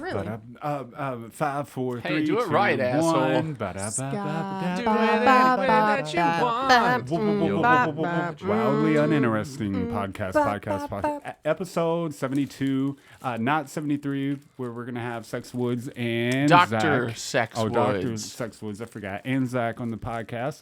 really? 5, 4, 3, Hey, do it 2, right, 1. asshole. Do Do it that you want. Wildly uninteresting podcast. Episode 72, not 73, where we're gonna have Sex Woods and Dr. Zach. Sex Dr. Woods. Sex Woods, I forgot, and Zach on the podcast.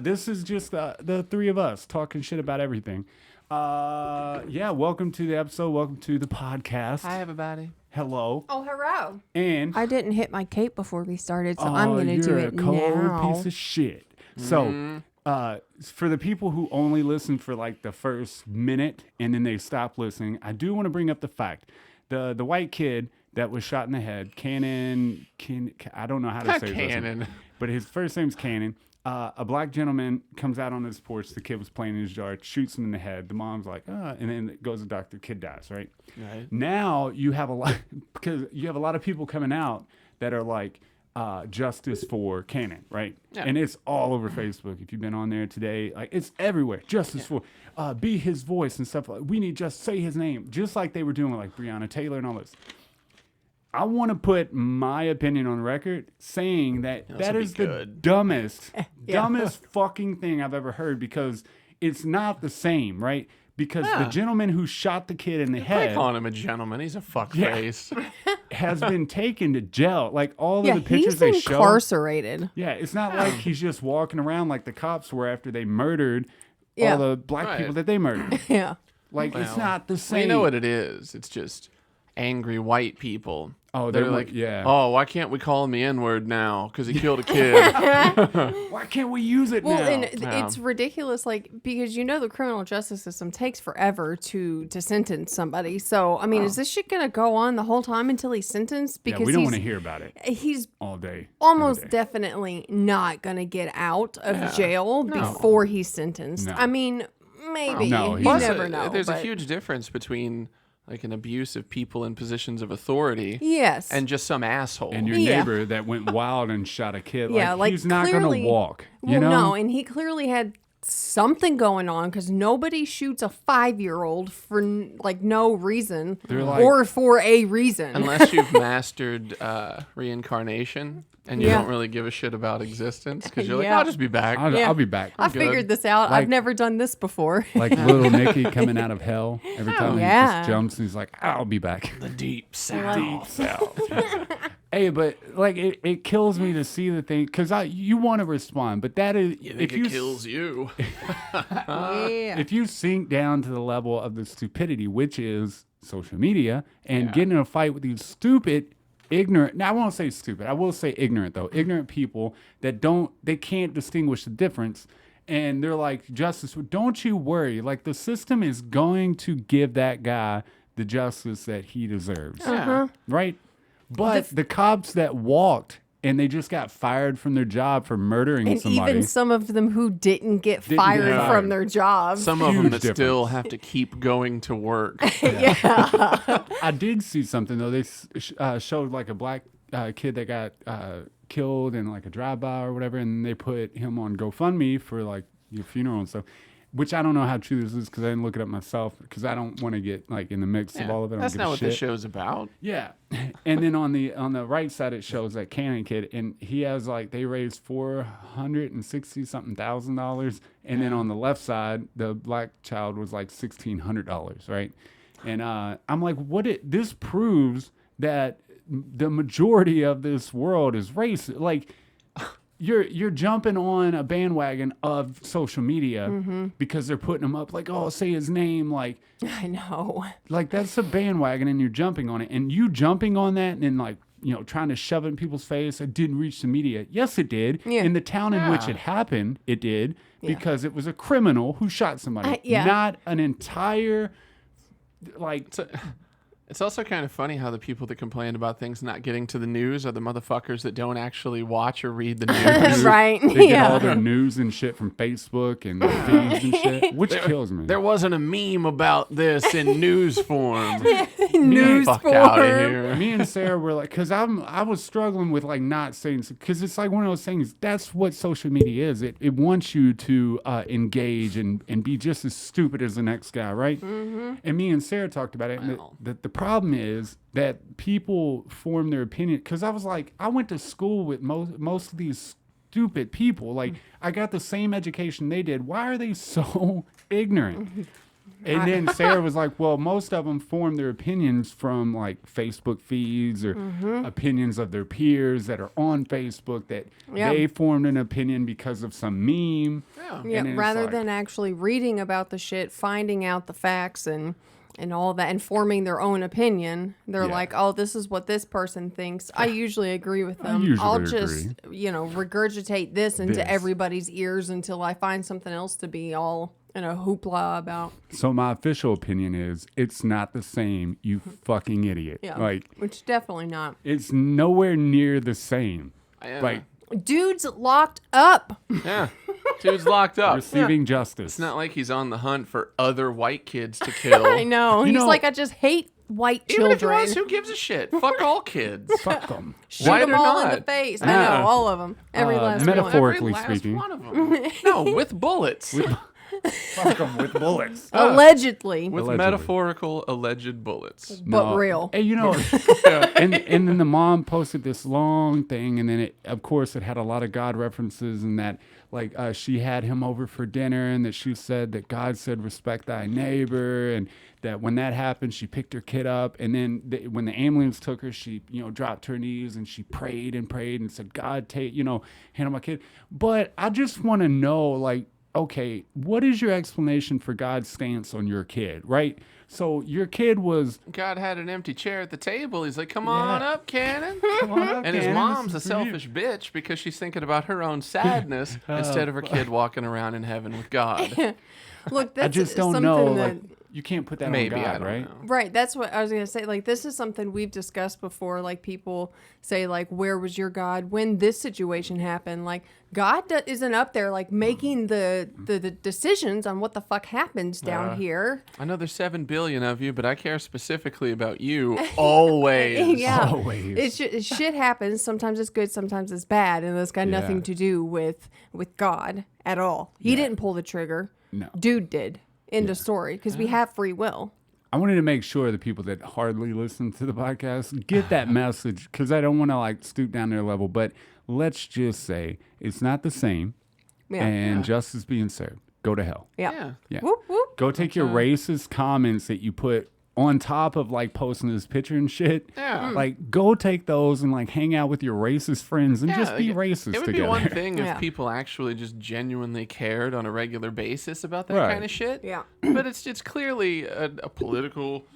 This is just the three of us talking shit about everything. Welcome to the episode. Welcome to the podcast. Hi, everybody. Hello. Oh, hello. And I didn't hit my cape before we started, so I'm going to do it you're a cold now. piece of shit. So, for the people who only listen for like the first minute and then they stop listening, I do want to bring up the fact the white kid that was shot in the head, I don't know how to say his Cannon. name, but his first name's Cannon. A black gentleman comes out on his porch. The kid was playing in his yard, shoots him in the head. The mom's like, and then it goes to the doctor. Kid dies, right? Right. Now you have a lot of people coming out that are like, justice for Cannon, right? Yeah. And it's all over Facebook. If you've been on there today, like it's everywhere. Justice for, be his voice and stuff. Like we need just say his name, just like they were doing with like Breonna Taylor and all this. I want to put my opinion on record saying that that is the dumbest fucking thing I've ever heard, because it's not the same, right? Because the gentleman who shot the kid in the head, calling him a gentleman. He's a fuckface. has been taken to jail. Like all of the pictures they show. He's incarcerated. Yeah, it's not like he's just walking around like the cops were after they murdered all the black people that they murdered. Yeah. Like it's not the same. You know what it is? It's just angry white people. Oh, they're like, oh, why can't we call him the N-word now? Because he killed a kid. Why can't we use it Well, now? and it's ridiculous, like, because the criminal justice system takes forever to sentence somebody. So, I mean, is this shit going to go on the whole time until he's sentenced? Because we don't want to hear about it. He's all day. Almost definitely not going to get out of jail before he's sentenced. No. I mean, maybe. No, you Plus, never know. There's a huge difference between like an abuse of people in positions of authority. Yes. And just some asshole. And your neighbor that went wild and shot a kid. Like he's not going to walk. Well, no, and he clearly had something going on, because nobody shoots a 5-year-old for like no reason or for a reason. Unless you've mastered reincarnation and you don't really give a shit about existence, because you're like, I'll just be back. I'll be back. I figured this out. I've never done this before. Like little Nicky coming out of hell every time he just jumps and he's like, I'll be back. The deep south. Deep south. Hey, but like it kills me to see the thing, because you want to respond, but that is if it kills you. If you sink down to the level of the stupidity, which is social media, and get in a fight with these stupid, ignorant. Now I won't say stupid. I will say ignorant though. Ignorant people that they can't distinguish the difference, and they're like, justice. Don't you worry. Like the system is going to give that guy the justice that he deserves. Right. But the cops that walked and they just got fired from their job for murdering somebody. And even some of them who didn't get fired from their jobs. Some of them that still have to keep going to work. I did see something, though. They showed like a black kid that got killed in like a drive-by or whatever, and they put him on GoFundMe for like your funeral and stuff. Which I don't know how true this is, because I didn't look it up myself, because I don't want to get like in the mix of all of it. That's not what this show's about. Yeah. And then on the right side it shows that Cannon kid, and he has like, they raised $460-something thousand, and then on the left side the black child was like $1,600, right? And I'm like, this proves that the majority of this world is racist. Like You're jumping on a bandwagon of social media because they're putting him up like, oh, say his name. Like, I know. Like, that's a bandwagon and you're jumping on it. And you jumping on that and then, like, trying to shove it in people's face. It didn't reach the media. Yes, it did. Yeah. In the town in which it happened, it did. Because it was a criminal who shot somebody. Not an entire, like... It's also kind of funny how the people that complain about things not getting to the news are the motherfuckers that don't actually watch or read the news. Right. They get all their news and shit from Facebook and feeds and shit, which kills me. There wasn't a meme about this in news form. News fuck form. out of here. Me and Sarah were like, because I was struggling with like not saying, because it's like one of those things, that's what social media is. It wants you to engage and be just as stupid as the next guy, right? Mm-hmm. And me and Sarah talked about it, and the problem is that people form their opinion. Because I was like, I went to school with most of these stupid people. Like, I got the same education they did. Why are they so ignorant? And then Sarah was like, well, most of them form their opinions from like Facebook feeds or opinions of their peers that are on Facebook that they formed an opinion because of some meme. Yeah, rather than actually reading about the shit, finding out the facts and all that and forming their own opinion. They're like, oh, this is what this person thinks. I usually agree with them. I'll just, regurgitate this into everybody's ears until I find something else to be all in a hoopla about. So my official opinion is it's not the same, you fucking idiot. Yeah, like, which definitely not. It's nowhere near the same. Like, dude's locked up. Yeah. Dude's locked up. Receiving justice. It's not like he's on the hunt for other white kids to kill. I know. He's like, I just hate white children. Even if he was, who gives a shit? Fuck all kids. Fuck them. Shoot them all in the face. I know, all of them. Every last one. Metaphorically Every last speaking. one of them. No, with bullets. Fuck them with bullets. Allegedly. With metaphorical alleged bullets. But real. Hey, and then the mom posted this long thing, and then it had a lot of God references, and that like she had him over for dinner, and that she said that God said respect thy neighbor, and that when that happened, she picked her kid up, and then when the ambulance took her, she dropped to her knees and she prayed and said, God, handle my kid. But I just want to know, like, okay, what is your explanation for God's stance on your kid, right? So your kid was... God had an empty chair at the table. He's like, come on up, Cannon. Come on up, and his Cannon. mom's a selfish bitch because she's thinking about her own sadness instead of her kid walking around in heaven with God. Look, that's I just don't something know. that... Like, you can't put that Maybe, on I God, don't right? know. Right, that's what I was going to say. Like, this is something we've discussed before. Like, people say, like, where was your God when this situation happened? Like, God isn't up there, like, making the decisions on what the fuck happens down here. I know there's 7 billion of you, but I care specifically about you always. Yeah. Always. Shit happens. Sometimes it's good, sometimes it's bad. And it's got nothing to do with God at all. He didn't pull the trigger. No. Dude did. End of story. Because we have free will. I wanted to make sure the people that hardly listen to the podcast get that message, because I don't want to like stoop down their level, but let's just say it's not the same, and justice being served. Go to hell. Yeah. Whoop, whoop. Go take your racist comments that you put on top of like posting this picture and shit. Yeah. Like, go take those and like hang out with your racist friends and just be racist It would together. be one thing if people actually just genuinely cared on a regular basis about that kind of shit. Yeah. But it's clearly a political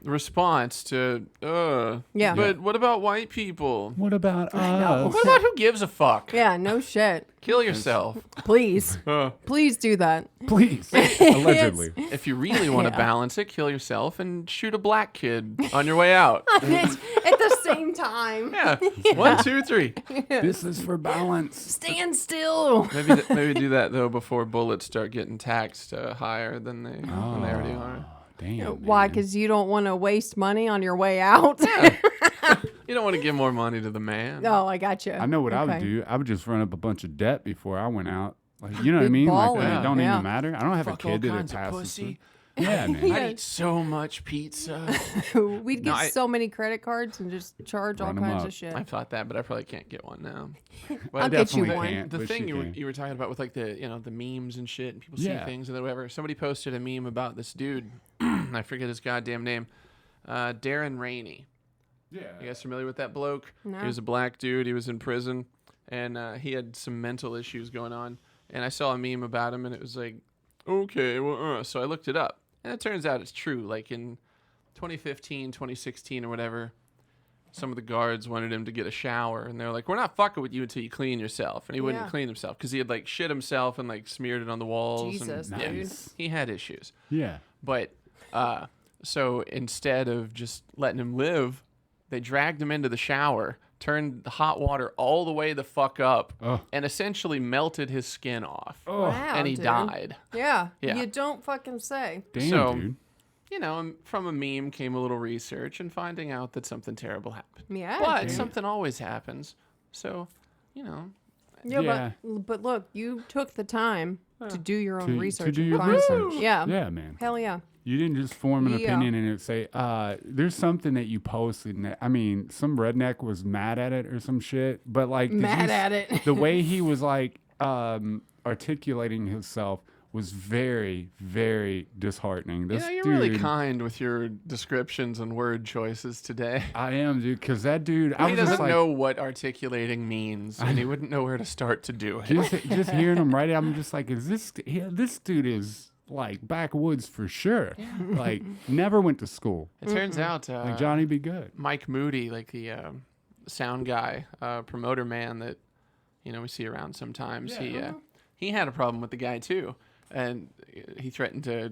response to, but what about white people? What about us? What about who gives a fuck? Yeah, no shit. Kill yourself. Please. Please do that. Please. Allegedly. If you really want to balance it, kill yourself and shoot a black kid on your way out. At the same time. Yeah. 1, 2, 3. This is for balance. Stand still. Maybe do that, though, before bullets start getting taxed higher than they already are. Damn. Why? Because you don't want to waste money on your way out? You don't want to give more money to the man. No, I got you. I know what I would do. I would just run up a bunch of debt before I went out. Like, you know what I mean? Ballin'. Like, it don't Yeah. even matter. I don't have Fuck a kid that all it kinds of passes. pussy. Yeah, man. I'd eat so much pizza. We'd get so many credit cards and just charge all Run 'em kinds up. of shit. I've thought that, but I probably can't get one now. I'll get you definitely one. can't, The but thing you you were talking about with like the memes and shit, and people see things and whatever. Somebody posted a meme about this dude. I forget his goddamn name. Darren Rainey. Yeah. You guys familiar with that bloke? No. He was a black dude. He was in prison, and he had some mental issues going on. And I saw a meme about him, and it was like, okay, well, so I looked it up, and it turns out it's true. Like in 2015, 2016, or whatever, some of the guards wanted him to get a shower, and they're like, we're not fucking with you until you clean yourself. And he wouldn't clean himself because he had like shit himself and like smeared it on the walls. Jesus, and, dude. he had issues. Yeah. But so instead of just letting him live, they dragged him into the shower, turned the hot water all the way the fuck up, and essentially melted his skin off. Wow, and he dude. died. Yeah. Yeah. You don't fucking say. Damn, So- dude. You know, and from a meme came a little research and finding out that something terrible happened. Yeah. But dude. something always happens. So, you know. Yeah, but look, you took the time to do your own To research do and your find some. research. Yeah. Yeah, man. Hell yeah. You didn't just form an opinion and it say, there's something that you posted. And I mean, some redneck was mad at it or some shit. But like, the way he was like articulating himself was very, very disheartening. You're really kind with your descriptions and word choices today. I am, dude, because that dude... He doesn't know what articulating means, and he wouldn't know where to start to do it. Just hearing him right, I'm just like, this dude is... like backwoods for sure. Like never went to school. It turns out like Johnny Be Good. Mike Moody, like the sound guy, promoter man that we see around sometimes. He had a problem with the guy too, and he threatened to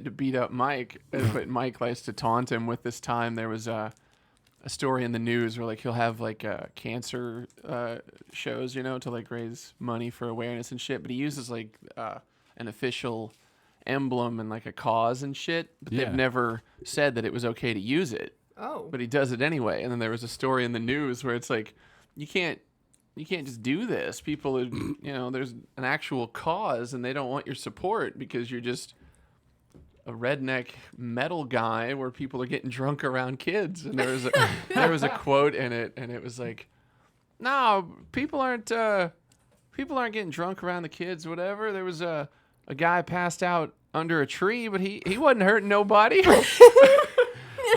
beat up Mike. But Mike likes to taunt him with this time. There was a story in the news where like he'll have like cancer shows, to like raise money for awareness and shit. But he uses like an official emblem and like a cause and shit, but they've never said that it was okay to use it. Oh. But he does it anyway. And then there was a story in the news where it's like, you can't just do this. People are, there's an actual cause and they don't want your support because you're just a redneck metal guy where people are getting drunk around kids. And there was a quote in it, and it was like, no, people aren't getting drunk around the kids, whatever. There was a guy passed out under a tree, but he wasn't hurting nobody.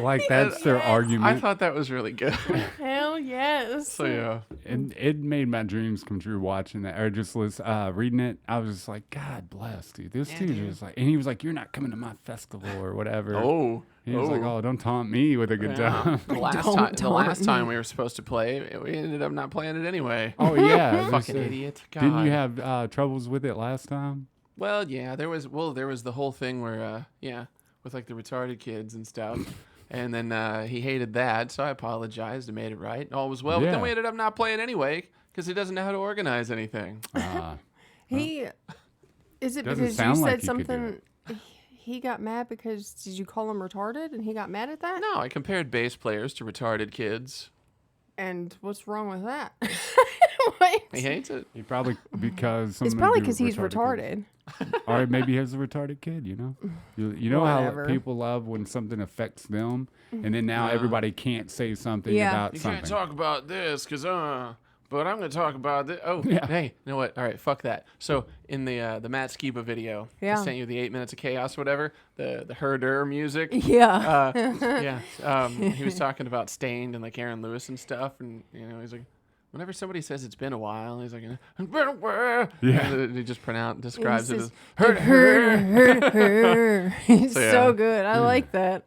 Like that's their argument. I thought that was really good. Hell yes. So yeah, and it made my dreams come true watching that, or just reading it. I was just like, God bless, dude. This dude is like, and he was like, you're not coming to my festival or whatever. Oh. He was like, oh, don't taunt me with a good time. The last time we were supposed to play, we ended up not playing it anyway. Oh yeah, fucking idiot. God. Didn't you have troubles with it last time? Well, yeah, there was the whole thing where with like the retarded kids and stuff. And then he hated that, so I apologized and made it right. All was well, but then we ended up not playing anyway because he doesn't know how to organize anything. Is it because you said something? He got mad because did you call him retarded and he got mad at that? No, I compared bass players to retarded kids. And what's wrong with that? He hates it. He probably because it's probably because he's retarded. Or maybe he's a retarded kid. You know Whatever. how people love when something affects them, and then now everybody can't say something about something. You can't talk about this because but I'm going to talk about this. Oh, hey, you know what? All right, fuck that. So in the Matt Skiba video, I sent you the 8 Minutes of Chaos, whatever, the herder music. Yeah. He was talking about Stained and like Aaron Lewis and stuff, and he's like, whenever somebody says it's been a while, he's like, it's been a while. Yeah. And he just describes it as her. It's so good. I like that.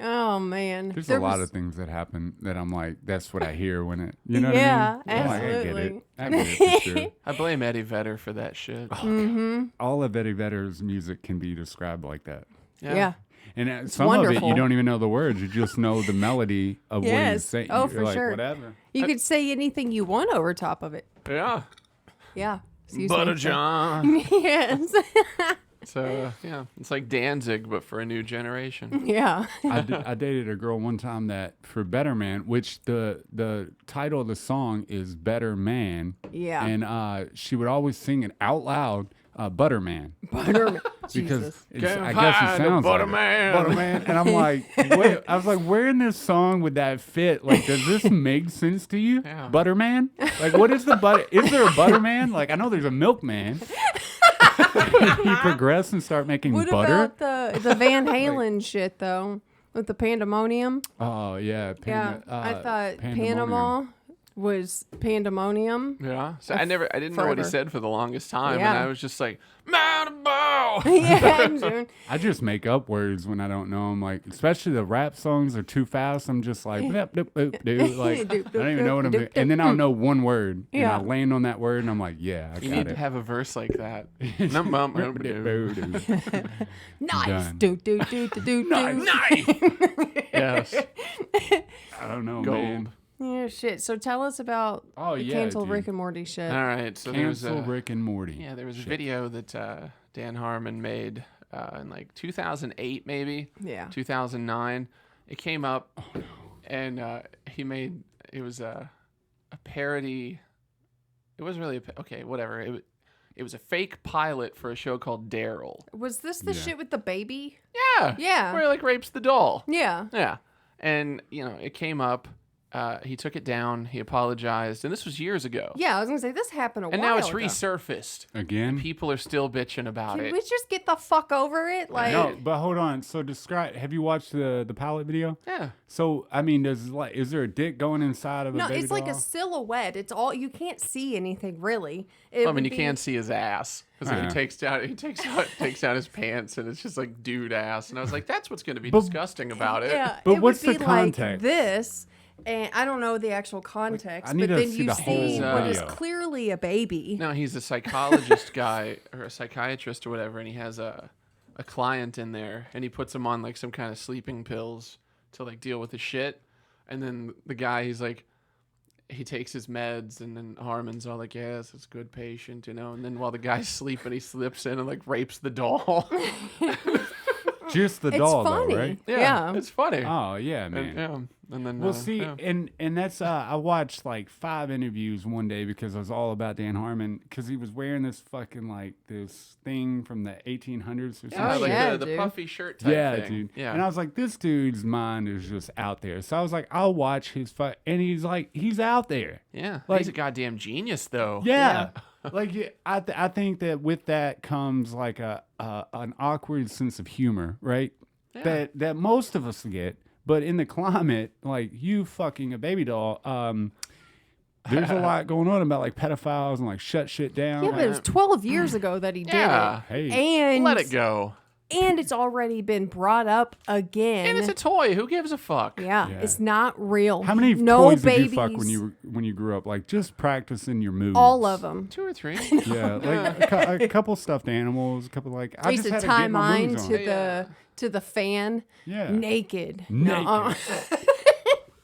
Oh man. There's a lot of things that happen that I'm like, that's what I hear when it. You know what I mean? Absolutely. I get it for sure. I blame Eddie Vedder for that shit. Mm-hmm. All of Eddie Vedder's music can be described like that. Yeah. And some wonderful. of it, you don't even know the words. You just know the melody of what he's saying. Oh, You're for like, sure. Whatever. You could say anything you want over top of it. Yeah. Yeah. Butter John. Yes. So, it's like Danzig, but for a new generation. Yeah. I dated a girl one time that, for Better Man, which the title of the song is Better Man. Yeah. And she would always sing it out loud, Butterman. Butterman. Because I hi, guess it sounds like Butterman. Butterman. And I'm like, I was like, where in this song would that fit? Like, does this make sense to you? Yeah. Butterman? Like, what is the butter? Is there a Butterman? Like, I know there's a milkman. You progress and start making butter. What about the Van Halen shit though, with the Pandemonium? Oh yeah, I thought Panama was Pandemonium. Yeah. So I didn't know what he said for the longest time, Yeah. and I was just like, Malibu. Yeah. I just make up words when I don't know them. Like, especially the rap songs are too fast. I'm just like, doop, doop, doop, doop. Like, I don't even know what I'm doing. And then I'll know one word, and I land on that word, and I'm like, yeah, I You got need it. to have a verse like that. Nice. Do do do do do. Nice. Yes. I don't know, Gold. man. Yeah, shit. So tell us about the cancel dude. Rick and Morty shit. All right. So Cancel Rick and Morty. Yeah, there was a video that Dan Harmon made in like 2008, maybe. Yeah. 2009. It came up, and it was a parody. It wasn't really okay. Whatever. It was a fake pilot for a show called Daryl. Was this the shit with the baby? Yeah. Yeah. Where he like rapes the doll. Yeah. Yeah. And, it came up. He took it down. He apologized. And this was years ago. Yeah, I was going to say, this happened a while And now it's ago. resurfaced. Again? People are still bitching about Can it. we just get the fuck over it? Like, No, but hold on. So have you watched the pilot video? Yeah. So, I mean, is there a dick going inside of a no, baby it's like doll? a silhouette. It's all, you can't see anything really. I mean, you can't see his ass because Yeah. he takes out his pants and it's just like dude ass. And I was like, that's what's going to be disgusting about it. Yeah, But it what's would the be context? like this, and I don't know the actual context, I need but to then see you the see whole what is video. clearly a baby. No, he's a psychologist guy or a psychiatrist or whatever, and he has a client in there, and he puts him on like some kind of sleeping pills to like deal with the shit. And then the guy, he's like, he takes his meds, and then Harmon's all like, yes, it's a good patient, And then while the guy's sleeping, he slips in and like rapes the doll. Just the It's doll, funny. though, right? Yeah. It's funny. Oh, yeah, man. And, yeah. And then Well, see, yeah. and that's I watched like 5 interviews one day because I was all about Dan Harmon because he was wearing this fucking like this thing from the 1800s or something. Oh, like yeah, the dude. puffy shirt type Yeah, thing. dude. Yeah. And I was like, this dude's mind is just out there. So I was like, I'll watch his and he's like, he's out there. Yeah. Like- He's a goddamn genius, though. Yeah. Like I think that with that comes like an awkward sense of humor, right? Yeah. That most of us get. But in the climate, like you fucking a baby doll, there's a lot going on about like pedophiles and like shut shit down. Yeah, but it was 12 years ago that he did Yeah. it. Hey. And Let it go. And it's already been brought up again. And it's a toy. Who gives a fuck? yeah, Yeah. it's not real. How many no toys babies, did you fuck when you grew up? Like just practicing your moves. all of them. 2 or 3. Yeah, like a couple stuffed animals, a couple like I used just to had tie get my mine moves to on. the fan, Yeah. naked. Naked. No,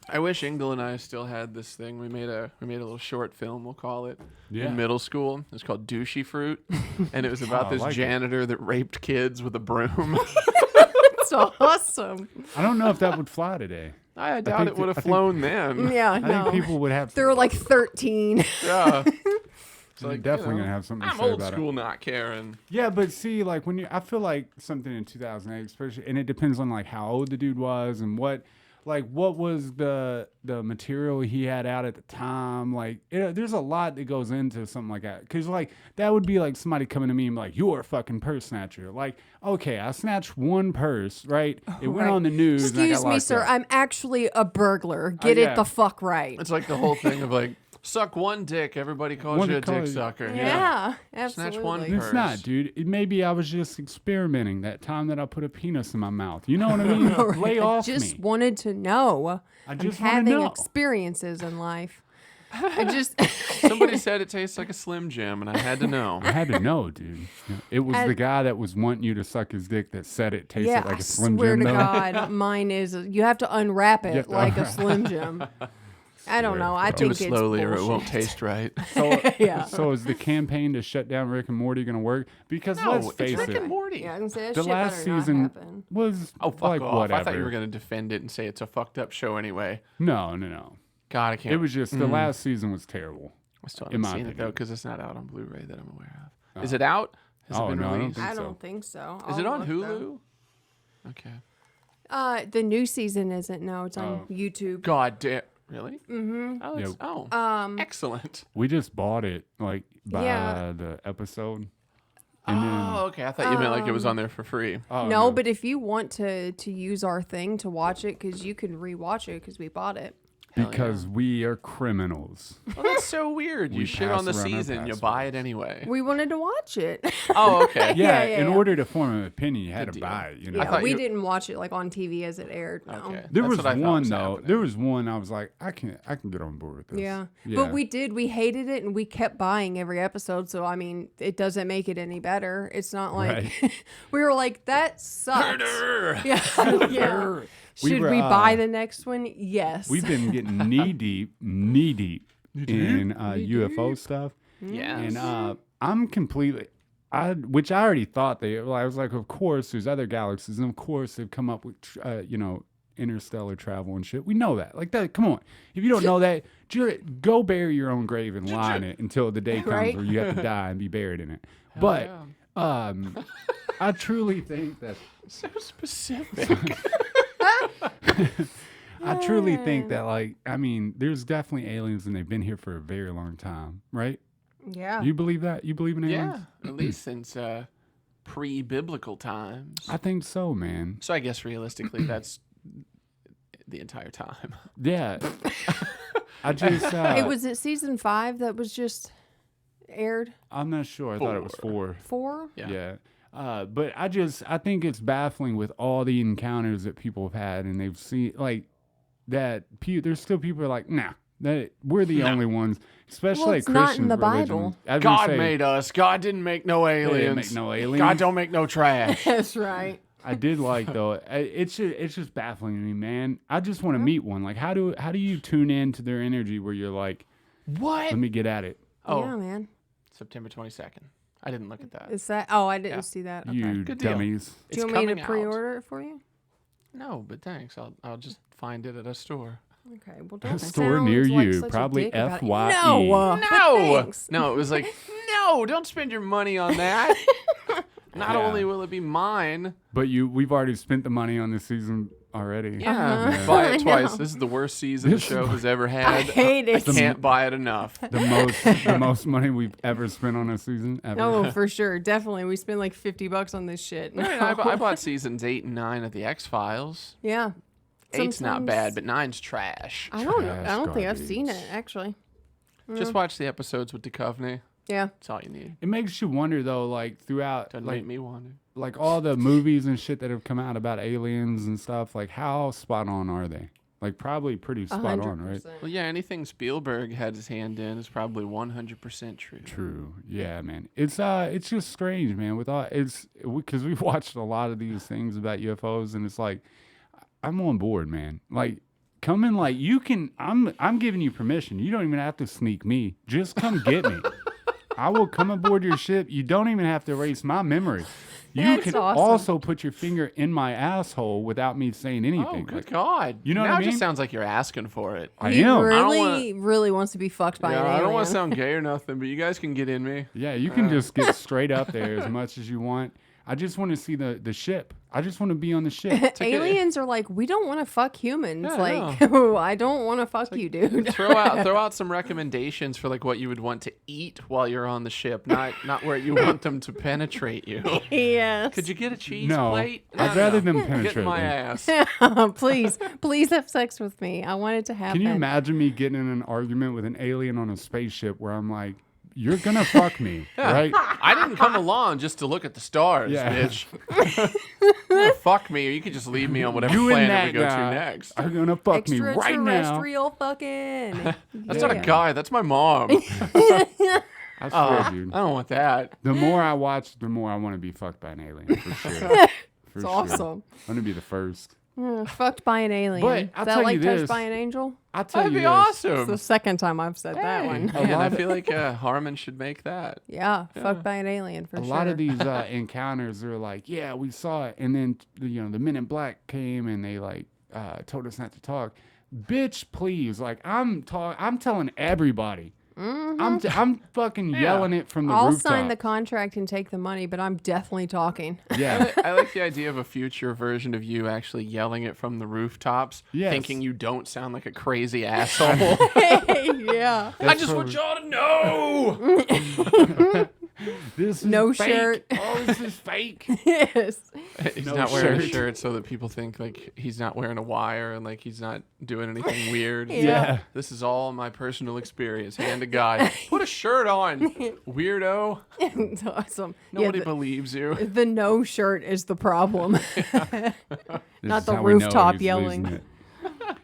I wish Ingle and I still had this thing. We made a little short film, we'll call it, Yeah. in middle school. It's called Douchey Fruit, and it was about Oh, I this like it. janitor that raped kids with a broom. it's awesome. I don't know if that would fly today. I doubt think it would I have think- flown then. Yeah, I no. think people would have. They're like 13. Yeah. They're like, definitely you know, gonna have something to I'm say old about school, it. not caring. Yeah, but see, like I feel like something in 2008, especially, and it depends on like how old the dude was and what was the material he had out at the time. Like, there's a lot that goes into something like that. Because like that would be like somebody coming to me and be like, "You're a fucking purse snatcher." Like, okay, I snatched one purse, right? It went Right. on the news. and I Excuse got me, locked sir. up. I'm actually a burglar. Get yeah. it the fuck right. It's like the whole thing of like, suck one dick, everybody calls One you a calls dick you- sucker. Yeah, Snatch absolutely. one It's not, dude. Maybe I was just experimenting that time that I put a penis in my mouth. You know what I mean? Lay off Just me. wanted to know. I I'm just wanna having know. experiences in life. I just Somebody said it tastes like a Slim Jim, and I had to know. I had to know, dude. It was the guy that was wanting you to suck his dick that said it tasted yeah, like I a Slim swear Jim. to though. God, mine is. You have to unwrap it have to like a Slim Jim. I don't know. I Do think it it's slowly, or it won't bullshit. taste right. So, Yeah. so is the campaign to shut down Rick and Morty going to work? Because No, let's it's face Rick it, and Morty. Yeah, I can say that the shit last better not season happen. was Oh, fuck like off. whatever. I thought you were going to defend it and say it's a fucked up show anyway. No. God, I can't. It was just the last season was terrible. I still in haven't my seen it, opinion. though, because it's not out on Blu-ray that I'm aware of. Is it out? Has Oh, it been no, I don't released? think I so. don't think so. Is it I'll on look, Hulu? though. Okay. The new season isn't. No, it's on Oh. YouTube. God damn. Really? Mm-hmm. Oh, Yeah. excellent. We just bought it like by Yeah. the episode. And then, Oh, okay. I thought you meant like it was on there for free. oh, no, but if you want to use our thing to watch it, because you can rewatch it because we bought it. because we are criminals. Well, that's so weird. You We shit pass on the around our season, you buy it anyway. We wanted to watch it. Oh, okay. Yeah, yeah, in yeah. order to form an opinion, you had Good to deal. buy it. You know, I Yeah, thought we you- didn't watch it like on TV as it aired. No. Okay. there That's was what I thought one was though. happening. There was one I was like, I can get on board with this. Yeah. But we hated it and we kept buying every episode. So, I mean, it doesn't make it any better. It's not like we were like, that sucks. Yeah. yeah. Should we buy the next one? Yes. We've been getting knee deep in UFO stuff. Yeah. And I'm completely, which I already thought I was like, of course, there's other galaxies, and of course they've come up with, interstellar travel and shit. We know that. Like that. Come on. If you don't know that, go bury your own grave and lie in it until the day comes where you have to die and be buried in it. But I truly think that so specific. I truly think that, like, I mean, there's definitely aliens and they've been here for a very long time, right? Yeah. You believe that? You believe in aliens? Yeah, at least since pre-biblical times. I think so, man. So I guess realistically, that's the entire time. Yeah. I just... It was at season 5 that was just aired? I'm not sure. I thought it was 4. 4? Yeah. But I think it's baffling with all the encounters that people have had, and they've seen, like, that there's still people who are like, nah, that we're the only ones, especially well, it's like not Christian in the religion. Bible. God made us. God didn't make no aliens. Didn't make no aliens. God don't make no trash. That's right. I did like though. It's just baffling to me, man. I just want to meet one. Like, how do you tune in to their energy where you're like, what? Let me get at it. Oh, yeah, man. September 22nd. I didn't look at that. Is that? Oh, I didn't see that. Okay. You Good deal. dummies. Do you want me to pre-order it for you? No, but thanks. I'll just find it at a store. Okay, well, A don't store sound near like you, such a probably dick about it. FYE. No, No, thanks. no. It was like, no, don't spend your money on that. Not only will it be mine, but we've already spent the money on this season already. yeah, buy it twice. This is the worst season the show has ever had. I hate it. I can't buy it enough. The most money we've ever spent on a season ever. No, for sure, definitely. We spent like $50 on this shit. I bought seasons 8 and 9 of the X-Files. Yeah, 8's not Sometimes- bad, but 9's trash. I don't know. Trash I don't think I've garbage. seen it actually. Just watch the episodes with Duchovny. Yeah. That's all you need. It makes you wonder though, like throughout, Doesn't like make me wonder. like all the movies and shit that have come out about aliens and stuff. Like, how spot on are they? Like, probably pretty spot on, right? 100%. Well, yeah, anything Spielberg had his hand in is probably 100% true. True. Yeah, man. It's just strange, man. With all because we've watched a lot of these things about UFOs, and it's like, I'm on board, man. Like, come in, like you can. I'm giving you permission. You don't even have to sneak me. Just come get me. I will come aboard your ship. You don't even have to erase my memory. You That's can awesome. also put your finger in my asshole without me saying Oh, anything. good Like, God. You know now what I it just mean? sounds like you're asking for it. I He am. really, really wants to be fucked by an Yeah, alien. I don't want to sound gay or nothing, but you guys can get in me. Yeah, you can just get straight up there as much as you want. I just want to see the ship. I just want to be on the ship. Aliens are like, we don't want to fuck humans. Yeah, like, I don't want to fuck you, dude. throw out some recommendations for like what you would want to eat while you're on the ship, not where you want them to penetrate you. Yes. Could you get a cheese No, plate? I'd rather them Get in penetrate my me. ass. please have sex with me. I want it to happen. Can you imagine me getting in an argument with an alien on a spaceship where I'm like, you're gonna fuck me, right? I didn't come along just to look at the stars, Yeah. bitch. Fuck me, or you could just leave me on whatever You and planet that we go guy to next. are gonna fuck me right now. Extraterrestrial fucking. That's not a guy. That's my mom. I swear, dude. I don't want that. The more I watch, the more I want to be fucked by an alien, for sure. It's awesome. I'm gonna be the first. Fucked by an alien. But Is I'll that tell like you touched this. by an angel? I'll tell That'd you be this. It's the awesome. second time I've said that one. Man, I lot of- feel like Harmon should make that. Yeah, fucked by an alien for A sure. lot of these encounters are like, yeah, we saw it, and then the Men in Black came and they like told us not to talk. Bitch, please, like I'm telling everybody. I'm fucking yelling it from the I'll rooftop. sign the contract and take the money, but I'm definitely talking. Yeah, I like the idea of a future version of you actually yelling it from the rooftops, Yes. thinking you don't sound like a crazy asshole. Yeah. I just want y'all to know. this is No fake. shirt. Oh, this is fake. Yes. He's No not wearing a shirt. shirt so that people think like he's not wearing a wire and like he's not doing anything weird. Yeah. This is all my personal experience. Hand to God. Put a shirt on, weirdo. It's awesome. Nobody yeah, believes you. the no shirt is the problem. This Not is the how we know rooftop he's yelling. losing it.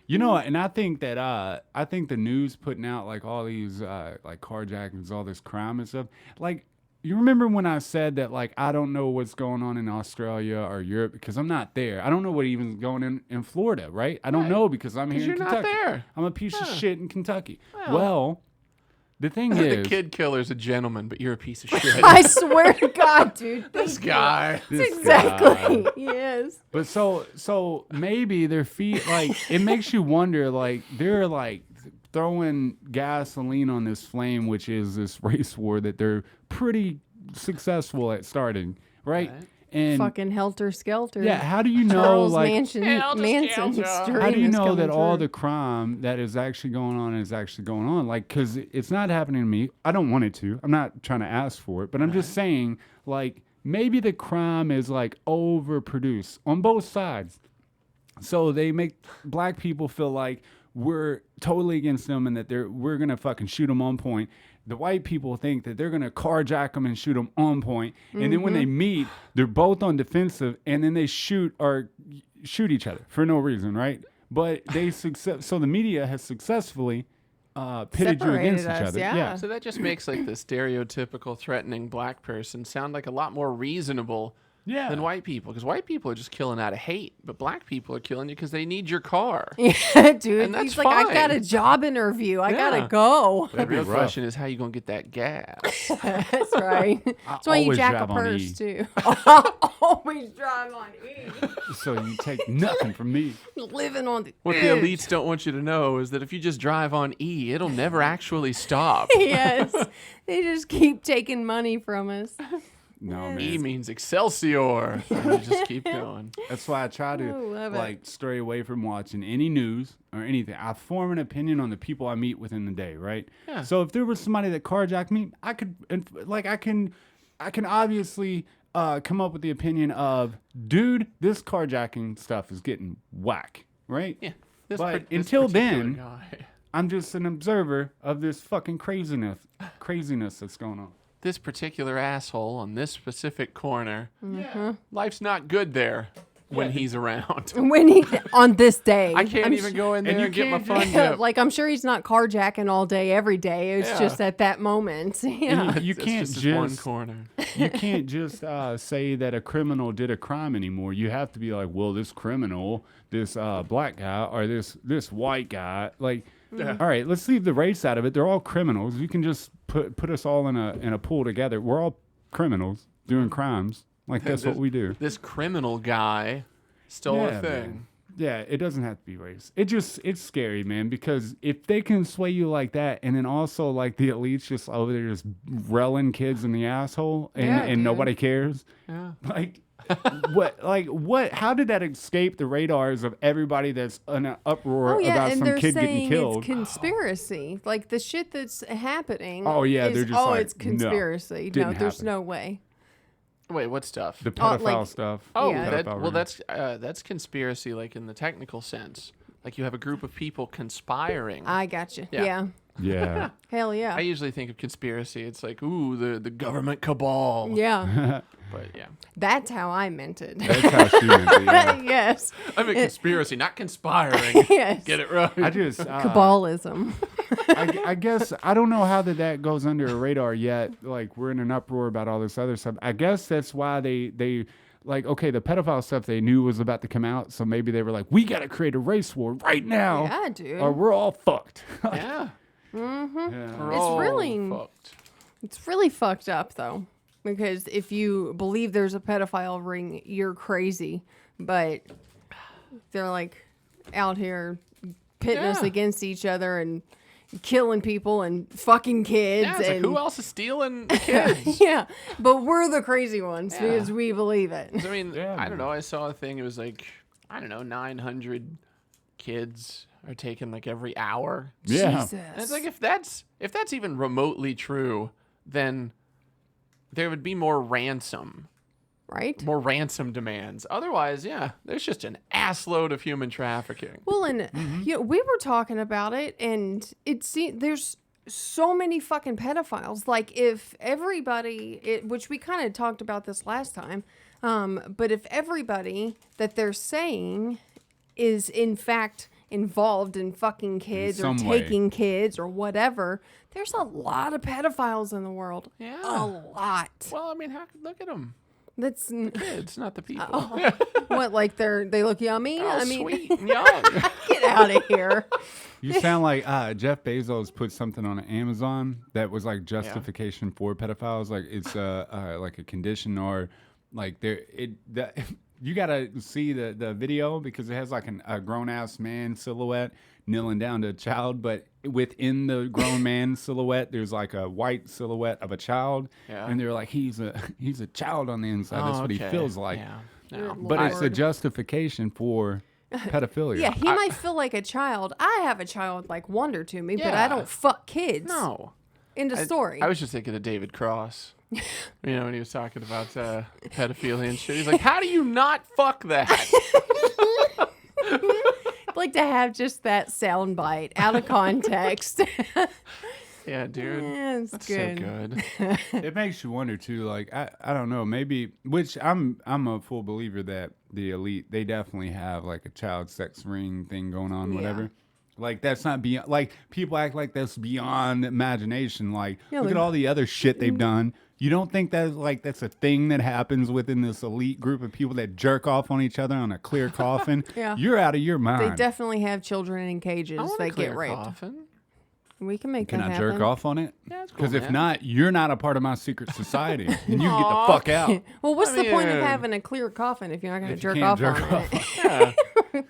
You know, and I think that I think the news putting out like all these like carjackings, all this crime and stuff. Like, you remember when I said that like I don't know what's going on in Australia or Europe because I'm not there. I don't know what even going in Florida, right? I don't know because I'm here in you're not Kentucky. there. I'm a piece of shit in Kentucky. Well, The thing The is, kid killer's a gentleman, but you're a piece of shit. I swear to God, dude. This guy. this Exactly. guy. Yes. But so maybe their feet, like, it makes you wonder, like, they're like throwing gasoline on this flame, which is this race war that they're pretty successful at starting, right? And Fucking helter skelter. yeah, how do you know, Charles like, Manson Helter-skelter. how do you is know coming that all through. the crime that is actually going on is actually going on? Like, because it's not happening to me. I don't want it to. I'm not trying to ask for it, but I'm just saying, like, maybe the crime is like overproduced on both sides. So they make black people feel like we're totally against them and that we're gonna fucking shoot them on point. The white people think that they're gonna carjack them and shoot them on point. And then when they meet, they're both on defensive, and then they shoot each other for no reason, right? But so the media has successfully pitted you against Separated each us, other. yeah. So that just makes like the stereotypical threatening black person sound like a lot more reasonable Yeah. than white people. Because white people are just killing out of hate, but black people are killing you because they need your car. Yeah, dude. And that's He's like, I got a fine. job interview. I Yeah. gotta go. The real rough. question is how you gonna get that gas? That's right. That's why you always jack a drive on purse E. too. Always drive on E. So you take nothing from me. Living on the What edge. the elites don't want you to know is that if you just drive on E, it'll never actually stop. Yes. They just keep taking money from us. No, man. E means Excelsior. And you just keep going. That's why I try to love it. like stray away from watching any news or anything. I form an opinion on the people I meet within the day, right? Yeah. So if there was somebody that carjacked me, I can obviously come up with the opinion of, dude, this carjacking stuff is getting whack, right? Yeah. But this until particular then, guy. I'm just an observer of this fucking craziness that's going on. This particular asshole on this specific corner, Mm-hmm. life's not good there when he's around. When he on this day, I can't I'm even go in there you and get my can't fun just- dip. like I'm sure he's not carjacking all day, every day. It's Yeah. just at that moment. Yeah. You It's can't just this one just corner. you can't just say that a criminal did a crime anymore. You have to be like, well, this criminal, this black guy, or this white guy. Like, Yeah. all right, let's leave the race out of it. They're all criminals. You can just put us all in a pool together. We're all criminals doing crimes. Like, that's what we do. This criminal guy stole a thing. Man. Yeah, it doesn't have to be race. It's scary, man, because if they can sway you like that, and then also like the elites just over there just railing kids in the asshole, and, Yeah, and dude. nobody cares. Yeah. What? How did that escape the radars of everybody that's in an uproar Oh yeah, about and some they're kid getting saying killed? it's conspiracy. Like the shit that's happening. Oh, yeah, is, they're just like, it's no, conspiracy. No, didn't there's happen. no way. Wait, what stuff? The pedophile like- stuff. Oh, Yeah. that's conspiracy, like in the technical sense. Like you have a group of people conspiring. I got you. Yeah. Yeah. Yeah. Hell yeah. I usually think of conspiracy. It's like, ooh, the government cabal. Yeah. But yeah, That's how I meant it. That's how she meant it, yeah. Yes. I mean conspiracy, not conspiring. Yes. Get it right. I just Cabalism. I guess I don't know how that goes under a radar yet. Like, we're in an uproar about all this other stuff. I guess that's why they like, okay, the pedophile stuff they knew was about to come out, so maybe they were like, we got to create a race war right now, Yeah, dude. or we're all fucked. Yeah. Yeah. We're It's all really- fucked. It's really fucked up though, because if you believe there's a pedophile ring, you're crazy. But they're like out here pitting us Yeah. against each other and killing people and fucking kids. Yeah, it's like, and who else is stealing the kids? yeah, but we're the crazy ones Yeah. because we believe it. I mean, Yeah, I don't man. know. I saw a thing. It was like, I don't know, 900 kids are taken like every hour. Yeah. Jesus. And it's like if that's even remotely true, then there would be more ransom demands. Otherwise, yeah, there's just an assload of human trafficking. Well, and you know, we were talking about it, and there's so many fucking pedophiles. Like, if everybody, which we kind of talked about this last time, but if everybody that they're saying is in fact involved in fucking kids or some way. taking kids or whatever, there's a lot of pedophiles in the world. Yeah. A lot. Well, I mean, look at them. That's Kids, not the people. what, like they look yummy? Oh, I mean, sweet and young. get out of here. You sound like Jeff Bezos put something on Amazon that was like justification for pedophiles. Like it's like a condition or like you gotta see the video because it has like a grown ass man silhouette kneeling down to a child, but within the grown man silhouette, there's like a white silhouette of a child, and they're like he's a child on the inside. That's what he feels like. Yeah. No. But it's a justification for pedophilia. Yeah, he might feel like a child. I have a child like wonder to me, but I don't fuck kids. No. End of story. I was just thinking of David Cross. When he was talking about pedophilia and shit. He's like, how do you not fuck that? I'd like to have just that sound bite out of context. Yeah, dude. Yeah, That's good. so good. It makes you wonder too. Like I don't know, maybe which I'm a full believer that the elite they definitely have like a child sex ring thing going on, whatever. Like that's not beyond. Like people act like that's beyond imagination. Like look at all the other shit they've done. You don't think that's a thing that happens within this elite group of people that jerk off on each other on a clear coffin? Yeah. You're out of your mind. They definitely have children in cages that get raped. Coffin. We can make Can that I happen. jerk off on it? Yeah, it's cool, Because if man. not, you're not a part of my secret society, and you can get the fuck out. Well, what's the point of mean, having a clear coffin if you're not going to If you jerk can't off jerk on off. it? Yeah.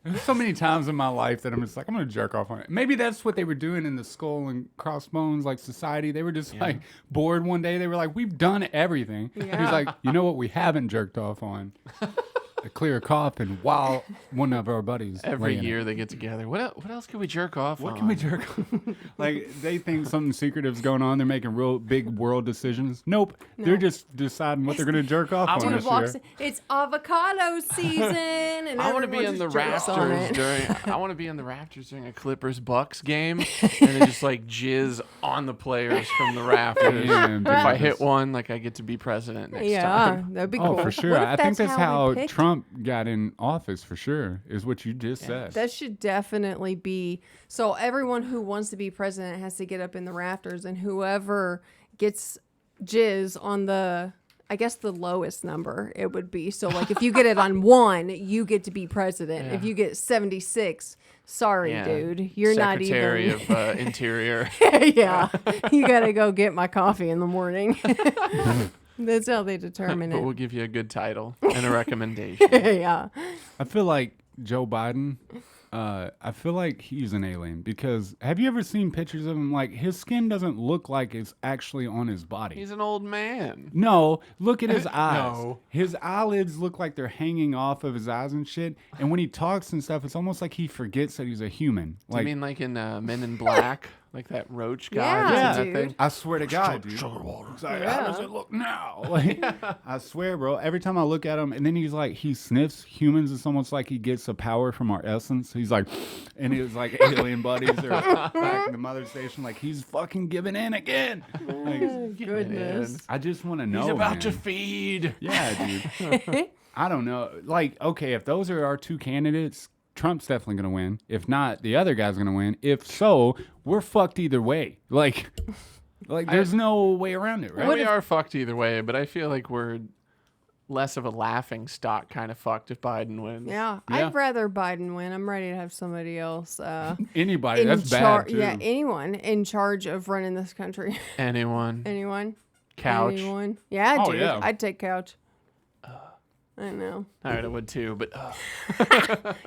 There's so many times in my life that I'm just like, I'm gonna jerk off on it. Maybe that's what they were doing in the Skull and Crossbones like society. They were just like bored one day. They were like, we've done everything. Yeah. He's like, you know what? We haven't jerked off on a clear coffin while one of our buddies Every laying year it. they get together. What else can we jerk off What on? can we jerk off? Like they think something secretive's going on. They're making real big world decisions. Nope. They're just deciding what they're gonna jerk off on One this of walks year. in, it's avocado season, and I want to be everyone in the just jerks on rafters it. during. I want to be in the rafters during a Clippers Bucks game, and then just like jizz on the players from the rafters. Damn, If I dude, hit one, like I get to be president next Yeah, time. that'd be Oh, cool. for sure. What if I think that's we how picked? Trump got in office, for sure, is what you just said. That should definitely be. So everyone who wants to be president has to get up in the rafters, and whoever gets jizz on the, I guess the lowest number it would be. So like if you get it on 1, you get to be president. Yeah. If you get 76, sorry, Yeah. dude, you're Secretary not even. of Interior. Yeah, you gotta go get my coffee in the morning. That's how they determine But we'll it. give you a good title and a recommendation. Yeah. I feel like Joe Biden, I feel like he's an alien because have you ever seen pictures of him? Like his skin doesn't look like it's actually on his body. He's an old man. No, look at his eyes. No. His eyelids look like they're hanging off of his eyes and shit. And when he talks and stuff, it's almost like he forgets that he's a human. I mean, like in Men in Black, like that roach guy. Yeah, that's in dude. that thing. I swear to God, dude. It's like, how does it look now? Like, I swear, bro. Every time I look at him, and then he's like, he sniffs humans. It's almost like he gets a power from our essence. He's like, and it was like alien buddies are back in the mother station. Like he's fucking giving in again. Like, Goodness. I just want to know. He's about man. to feed. Yeah, dude. I don't know. Like, okay, if those are our two candidates, Trump's definitely going to win. If not, the other guy's going to win. If so, we're fucked either way. Like there's no way around it, right? We are fucked either way, but I feel like we're less of a laughing stock kind of fucked if Biden wins. Yeah, Yeah. I'd rather Biden win. I'm ready to have somebody else. Anybody, in that's char- bad, too. Yeah, anyone in charge of running this country. Anyone. Anyone? Couch. Anyone? Yeah, Oh, dude. yeah. I'd take couch. I know. All right, I would too, but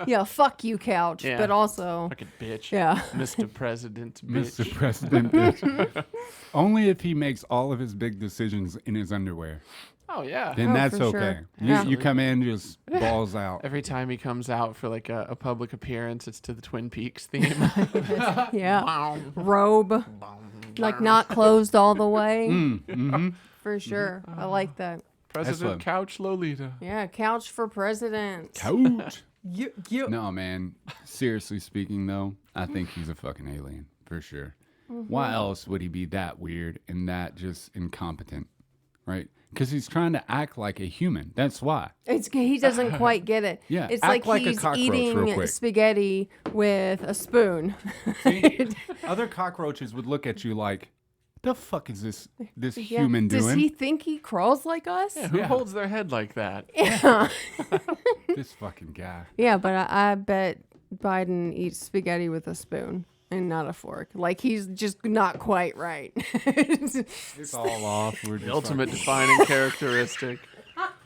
Yeah, fuck you, couch. Yeah. But also, fucking bitch. yeah. Mr. President, bitch. Mr. President, bitch. Only if he makes all of his big decisions in his underwear. Oh, yeah. Then Oh, that's for okay. sure. You, Yeah. you come in just balls out. Every time he comes out for like a public appearance, it's to the Twin Peaks theme. Yeah. Robe. Like not closed all the way. Mm-hmm. For sure. I like that. President what- Couch Lolita. Yeah, couch for president. Couch. You. No, man. Seriously speaking, though, I think he's a fucking alien for sure. Why else would he be that weird and that just incompetent, right? Because he's trying to act like a human. That's why. He doesn't quite get it. Yeah, It's act like a he's cockroach real eating quick. spaghetti with a spoon. See, other cockroaches would look at you like, the fuck is this human doing? Does he think he crawls like us? Yeah, who holds their head like that? Yeah. This fucking guy. Yeah, but I bet Biden eats spaghetti with a spoon and not a fork. Like, he's just not quite right. It's all off. We're The just ultimate defining characteristic.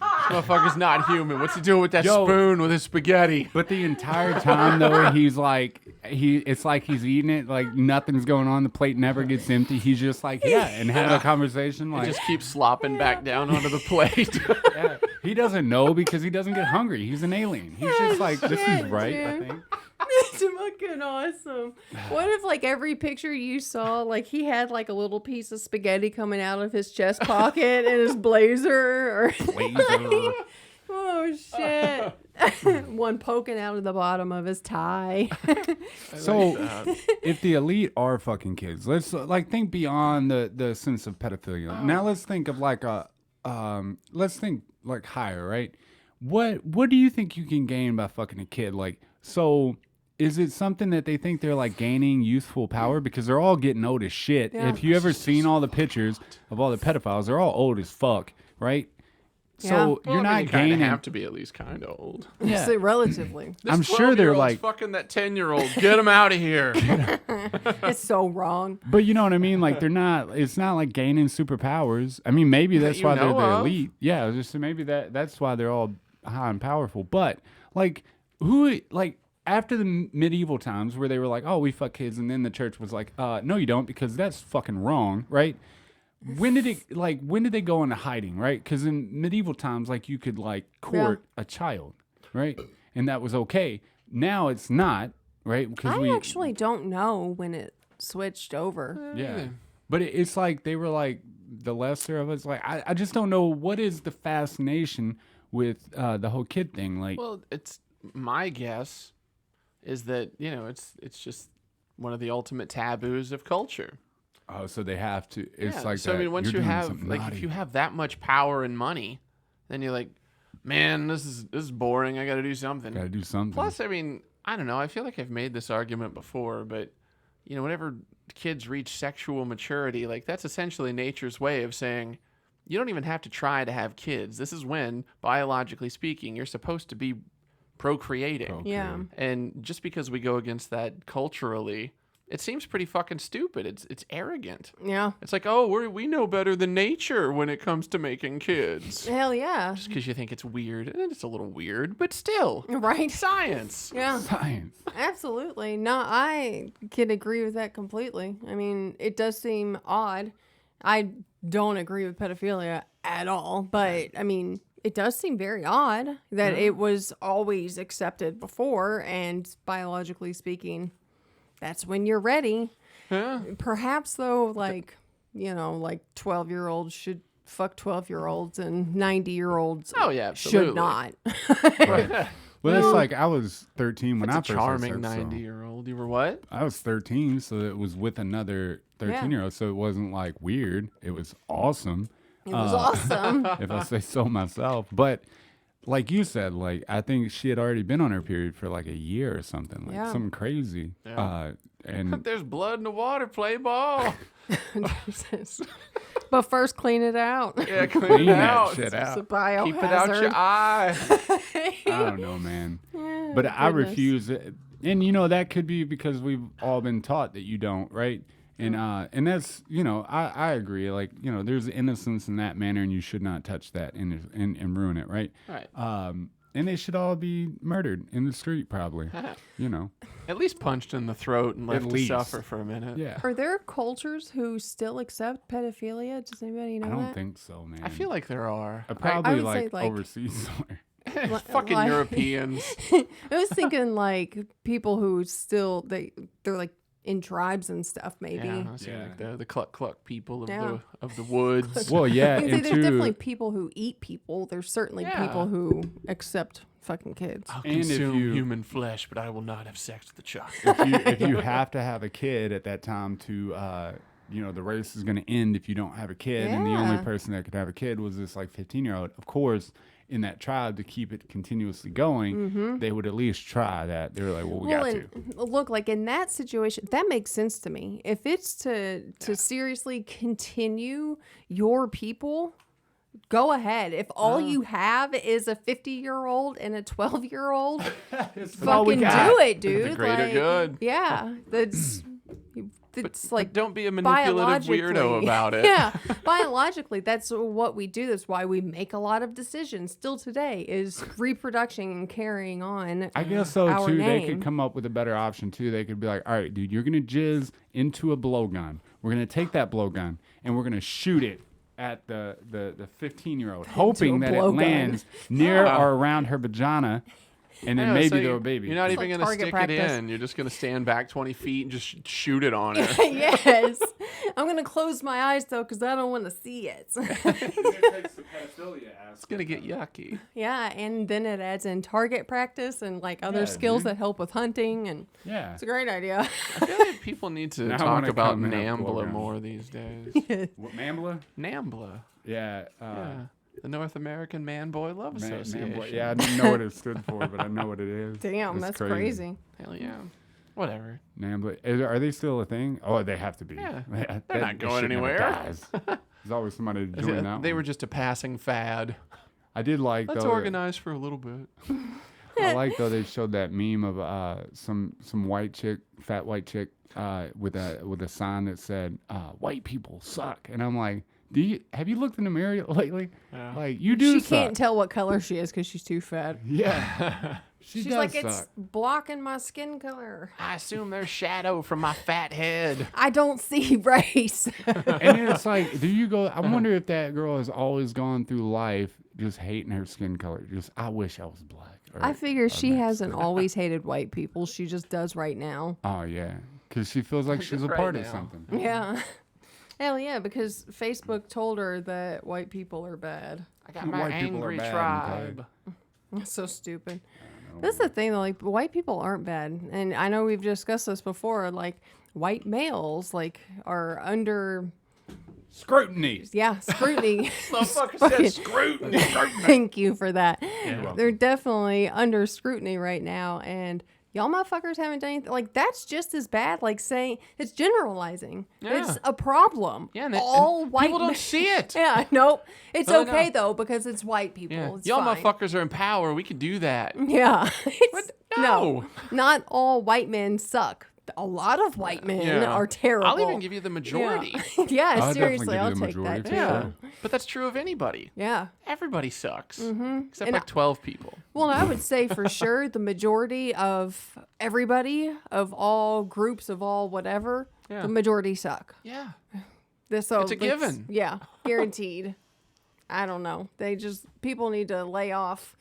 Motherfucker's not human. What's he doing with that spoon with his spaghetti? But the entire time though, he's like, it's like he's eating it, like nothing's going on. The plate never gets empty. He's just like, and had a conversation. Like, He just keeps slopping back down onto the plate. yeah, he doesn't know because he doesn't get hungry. He's an alien. He's just like, this is right. dude. I think. It's fucking awesome. What if, like, every picture you saw, like, he had, like, a little piece of spaghetti coming out of his chest pocket in his blazer? Or Blazer. oh, shit. One poking out of the bottom of his tie. So, if the elite are fucking kids, let's like think beyond the sense of pedophilia. Now let's think of like let's think like higher, right? What do you think you can gain by fucking a kid? Like, so is it something that they think they're like gaining youthful power because they're all getting old as shit? Yeah. If you ever seen all the pictures of all the pedophiles, they're all old as fuck, right? So Yeah. you're not you kinda gaining. have to be at least kind of old. Yeah. So relatively. This I'm sure they're 12-year-old's like- fucking that 10-year-old. Get him out of here. It's so wrong. But you know what I mean? Like they're not. It's not like gaining superpowers. I mean, maybe that's you why they're know the of. elite. Yeah, I was just maybe that's why they're all high and powerful. But like who like after the medieval times where they were like, oh, we fuck kids, and then the church was like, no, you don't, because that's fucking wrong, right? When did they go into hiding, right? Because in medieval times, like you could like court a child, right, and that was okay. Now it's not, right? Because I actually don't know when it switched over. yeah. But it's like they were like the lesser of us. Like I just don't know what is the fascination with the whole kid thing. Like, Well, it's my guess is that, you know, it's just one of the ultimate taboos of culture. oh, so they have to. It's like so that. I mean, once You're you doing have something like naughty. if you have that much power and money, then you're like, man, this is boring. I got to do something. gotta do something. Plus, I mean, I don't know. I feel like I've made this argument before, but you know, whenever kids reach sexual maturity, like that's essentially nature's way of saying you don't even have to try to have kids. This is when, biologically speaking, you're supposed to be procreating. Okay. Yeah. And just because we go against that culturally, it seems pretty fucking stupid. It's arrogant. Yeah. It's like, oh, we know better than nature when it comes to making kids. Hell yeah. Just because you think it's weird, and it's a little weird, but still, Right. science. Yeah. Science. Absolutely. No, I can agree with that completely. I mean, it does seem odd. I don't agree with pedophilia at all, but I mean, it does seem very odd that it was always accepted before, and biologically speaking, that's when you're ready. Yeah. Perhaps though, like, you know, like 12-year-olds should fuck 12-year-olds and 90-year-olds Oh yeah, absolutely. should not. Right. Well, it's like I was 13 when I It's a first had charming sex, so 90-year-old. You were what? I was 13, so it was with another 13-year-old, so it wasn't like weird. It was awesome. It was awesome. If I say so myself. But like you said, like I think she had already been on her period for like a year or something, like Yeah. something crazy. Yeah. And There's blood in the water. Play ball. Jesus. But first, clean it out. Yeah, clean clean it that out. shit It's a out. biohazard. Keep it out your eye. I don't know, man. But I goodness. refuse it. And you know that could be because we've all been taught that you don't, right? And that's, you know, I agree. Like, you know, there's innocence in that manner, and you should not touch that and ruin it, right? Right. And they should all be murdered in the street, probably. You know. At least punched in the throat and left to least. suffer for a minute. Yeah. Are there cultures who still accept pedophilia? Does anybody know I don't that? think so, man. I feel like there are. Probably would say, like like- overseas somewhere. Fucking like- Europeans. I was thinking like people who still they're like in tribes and stuff. Maybe. Yeah, I was saying, like the cluck cluck people of Yeah. the woods. Well, yeah, I can say and there's definitely two, people who eat people. There's certainly Yeah. people who accept fucking kids. I'll And if consume you- human flesh, but I will not have sex with a child. if you have to have a kid at that time to you know, the race is going to end if you don't have a kid, and the only Yeah. person that could have a kid was this like 15-year-old. Of course, in that tribe to keep it continuously going, they would at least try that. They're like, well, we got to. Look, like in that situation, that makes sense to me. If it's to seriously continue your people, go ahead. If all you have is a 50-year-old and a 12-year-old, fucking do it, dude. The greater good. Yeah, it's like, don't be a manipulative weirdo about it. Yeah, biologically, that's what we do. That's why we make a lot of decisions still today, is reproduction and carrying on. I guess so, our too. name. They could come up with a better option, too. They could be like, all right, dude, you're going to jizz into a blowgun. We're going to take that blowgun, and we're going to shoot it at the 15-year-old, hoping that it lands near or around her vagina. And then maybe they'll baby. You're not even like going to stick practice. it in. You're just going to stand back 20 feet and just shoot it on her. Yes. I'm going to close my eyes, though, because I don't want to see it. It's going to get yucky. Yeah, and then it adds in target practice and like other skills that help with hunting. And it's a great idea. I feel like people need to talk about NAMBLA more these days. What, NAMBLA? NAMBLA. Yeah. The North American Man Boy Love Association. Yeah, I didn't know what it stood for, but I know what it is. Damn, that's crazy. Hell yeah. Whatever. NAMBLA. Are they still a thing? Oh, they have to be. Yeah. They're not going anywhere. There's always somebody doing that. They were just a passing fad. I did like, Let's organize for a little bit. I like, though, they showed that meme of some white chick, fat white chick, with a sign that said, white people suck. And I'm like, have you looked in the mirror lately? Yeah. Like, you do She can't tell what color she is because she's too fat. Yeah. She's like, suck. It's blocking my skin color. I assume there's shadow from my fat head. I don't see race. And it's like, I wonder if that girl has always gone through life just hating her skin color. Just, I wish I was black. I figure she hasn't always hated white people. She just does right now. Oh, yeah. Because she feels like she's a part of something. Yeah. Hell yeah, because Facebook told her that white people are bad. I got my angry tribe. That's so stupid. That's the thing, though. Like, white people aren't bad. And I know we've discussed this before. Like, white males, like, are under... Scrutiny. Yeah, scrutiny. Motherfucker said scrutiny. Thank you for that. They're definitely under scrutiny right now. And... y'all motherfuckers haven't done anything. Like, that's just as bad. Like, saying it's generalizing. Yeah. It's a problem. Yeah, all white people don't see it. Yeah, nope. It's okay, though, because it's white people. Yeah. It's y'all fine. motherfuckers are in power. We can do that. Yeah. No. Not all white men suck. A lot of white men are terrible. I'll even give you the majority. Yeah, seriously, I'll take that, too. Yeah. But that's true of anybody. Yeah. Everybody sucks. Except like 12 people. Well, I would say for sure the majority of everybody, of all groups, of all whatever, the majority suck. Yeah. It's a given. Yeah, guaranteed. I don't know. People need to lay off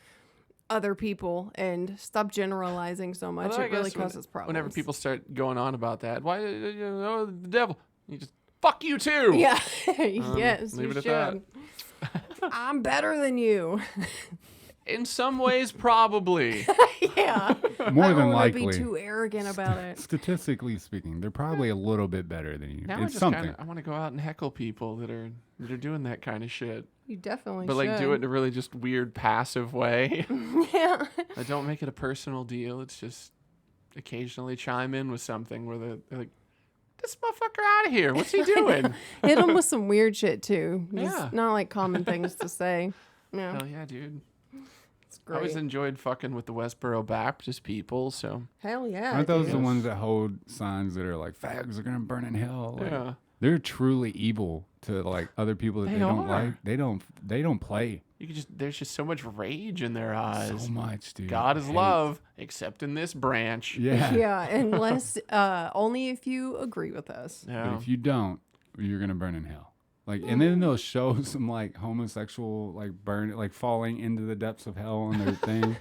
other people and stop generalizing so much. It really causes problems. Whenever people start going on about that, why, the devil, you just, fuck you too. Yeah. Yes, leave you it should. at that. I'm better than you. In some ways, probably. Yeah. More than I likely. don't want to be too arrogant about it. Statistically speaking, they're probably a little bit better than you. Now it's something. I want to go out and heckle people that are doing that kind of shit. You definitely but should. Like do it in a really just weird passive way. Yeah. I don't make it a personal deal. It's just occasionally chime in with something where they're like, this motherfucker out of here. What's he doing? Hit him with some weird shit too. Yeah. Not like common things to say. Yeah. Hell yeah, dude. It's great. I always enjoyed fucking with the Westboro Baptist people, so. Hell yeah. Aren't those the ones that hold signs that are like, fags are going to burn in hell? Like, yeah. They're truly evil to like other people that they don't like. They don't play. There's just so much rage in their eyes. So much, dude. God is love, except in this branch. Yeah. Yeah, unless only if you agree with us. Yeah. But if you don't, you're gonna burn in hell. Like, and then they'll show some like homosexual like falling into the depths of hell on their thing,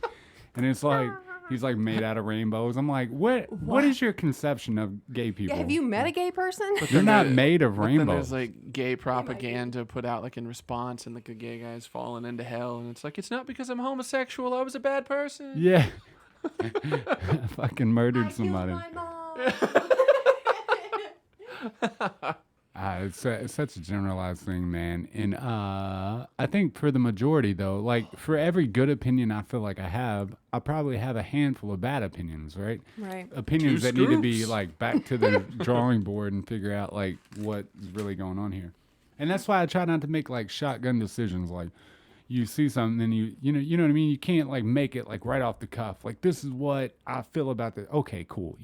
and it's like he's like made out of rainbows. I'm like, what is your conception of gay people? Yeah, have you met a gay person? They're not made of rainbows. Then there's like gay propaganda put out like in response, and like a gay guy's falling into hell, and it's like, it's not because I'm homosexual. I was a bad person. Yeah. Fucking murdered somebody. I killed my mom. I It's such a generalized thing, man. And I think for the majority, though, like for every good opinion I feel like I probably have a handful of bad opinions, right? Right. Opinions that need to be like back to the drawing board and figure out like what's really going on here. And that's why I try not to make like shotgun decisions. Like you see something and you know what I mean? You can't like make it like right off the cuff. Like this is what I feel about this. Okay, cool.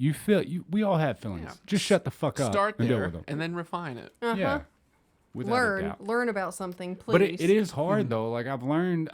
We all have feelings. Yeah. Just shut the fuck up. Start there and then refine it. Yeah. Learn about something, please. But it is hard though. Like I've learned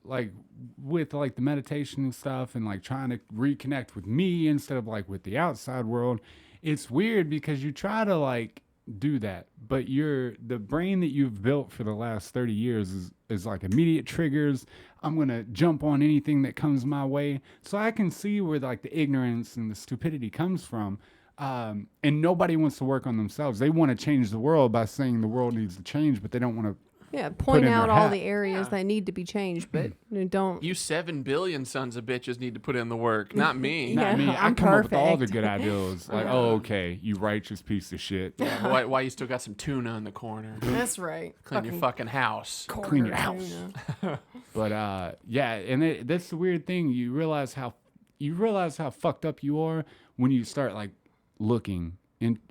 like with like the meditation and stuff and like trying to reconnect with me instead of like with the outside world. It's weird because you try to like do that, but the brain that you've built for the last 30 years is like immediate triggers. I'm gonna jump on anything that comes my way. So I can see where like the ignorance and the stupidity comes from. And nobody wants to work on themselves. They want to change the world by saying the world needs to change, but they don't want to point out all the areas that need to be changed, but don't. You 7 billion sons of bitches need to put in the work, not me. Not me. I come up with all the good ideas. Like, oh, okay, you righteous piece of shit. Yeah, why you still got some tuna in the corner? That's right. Clean your fucking house. Clean your house. But yeah, and that's the weird thing. You realize how fucked up you are when you start like looking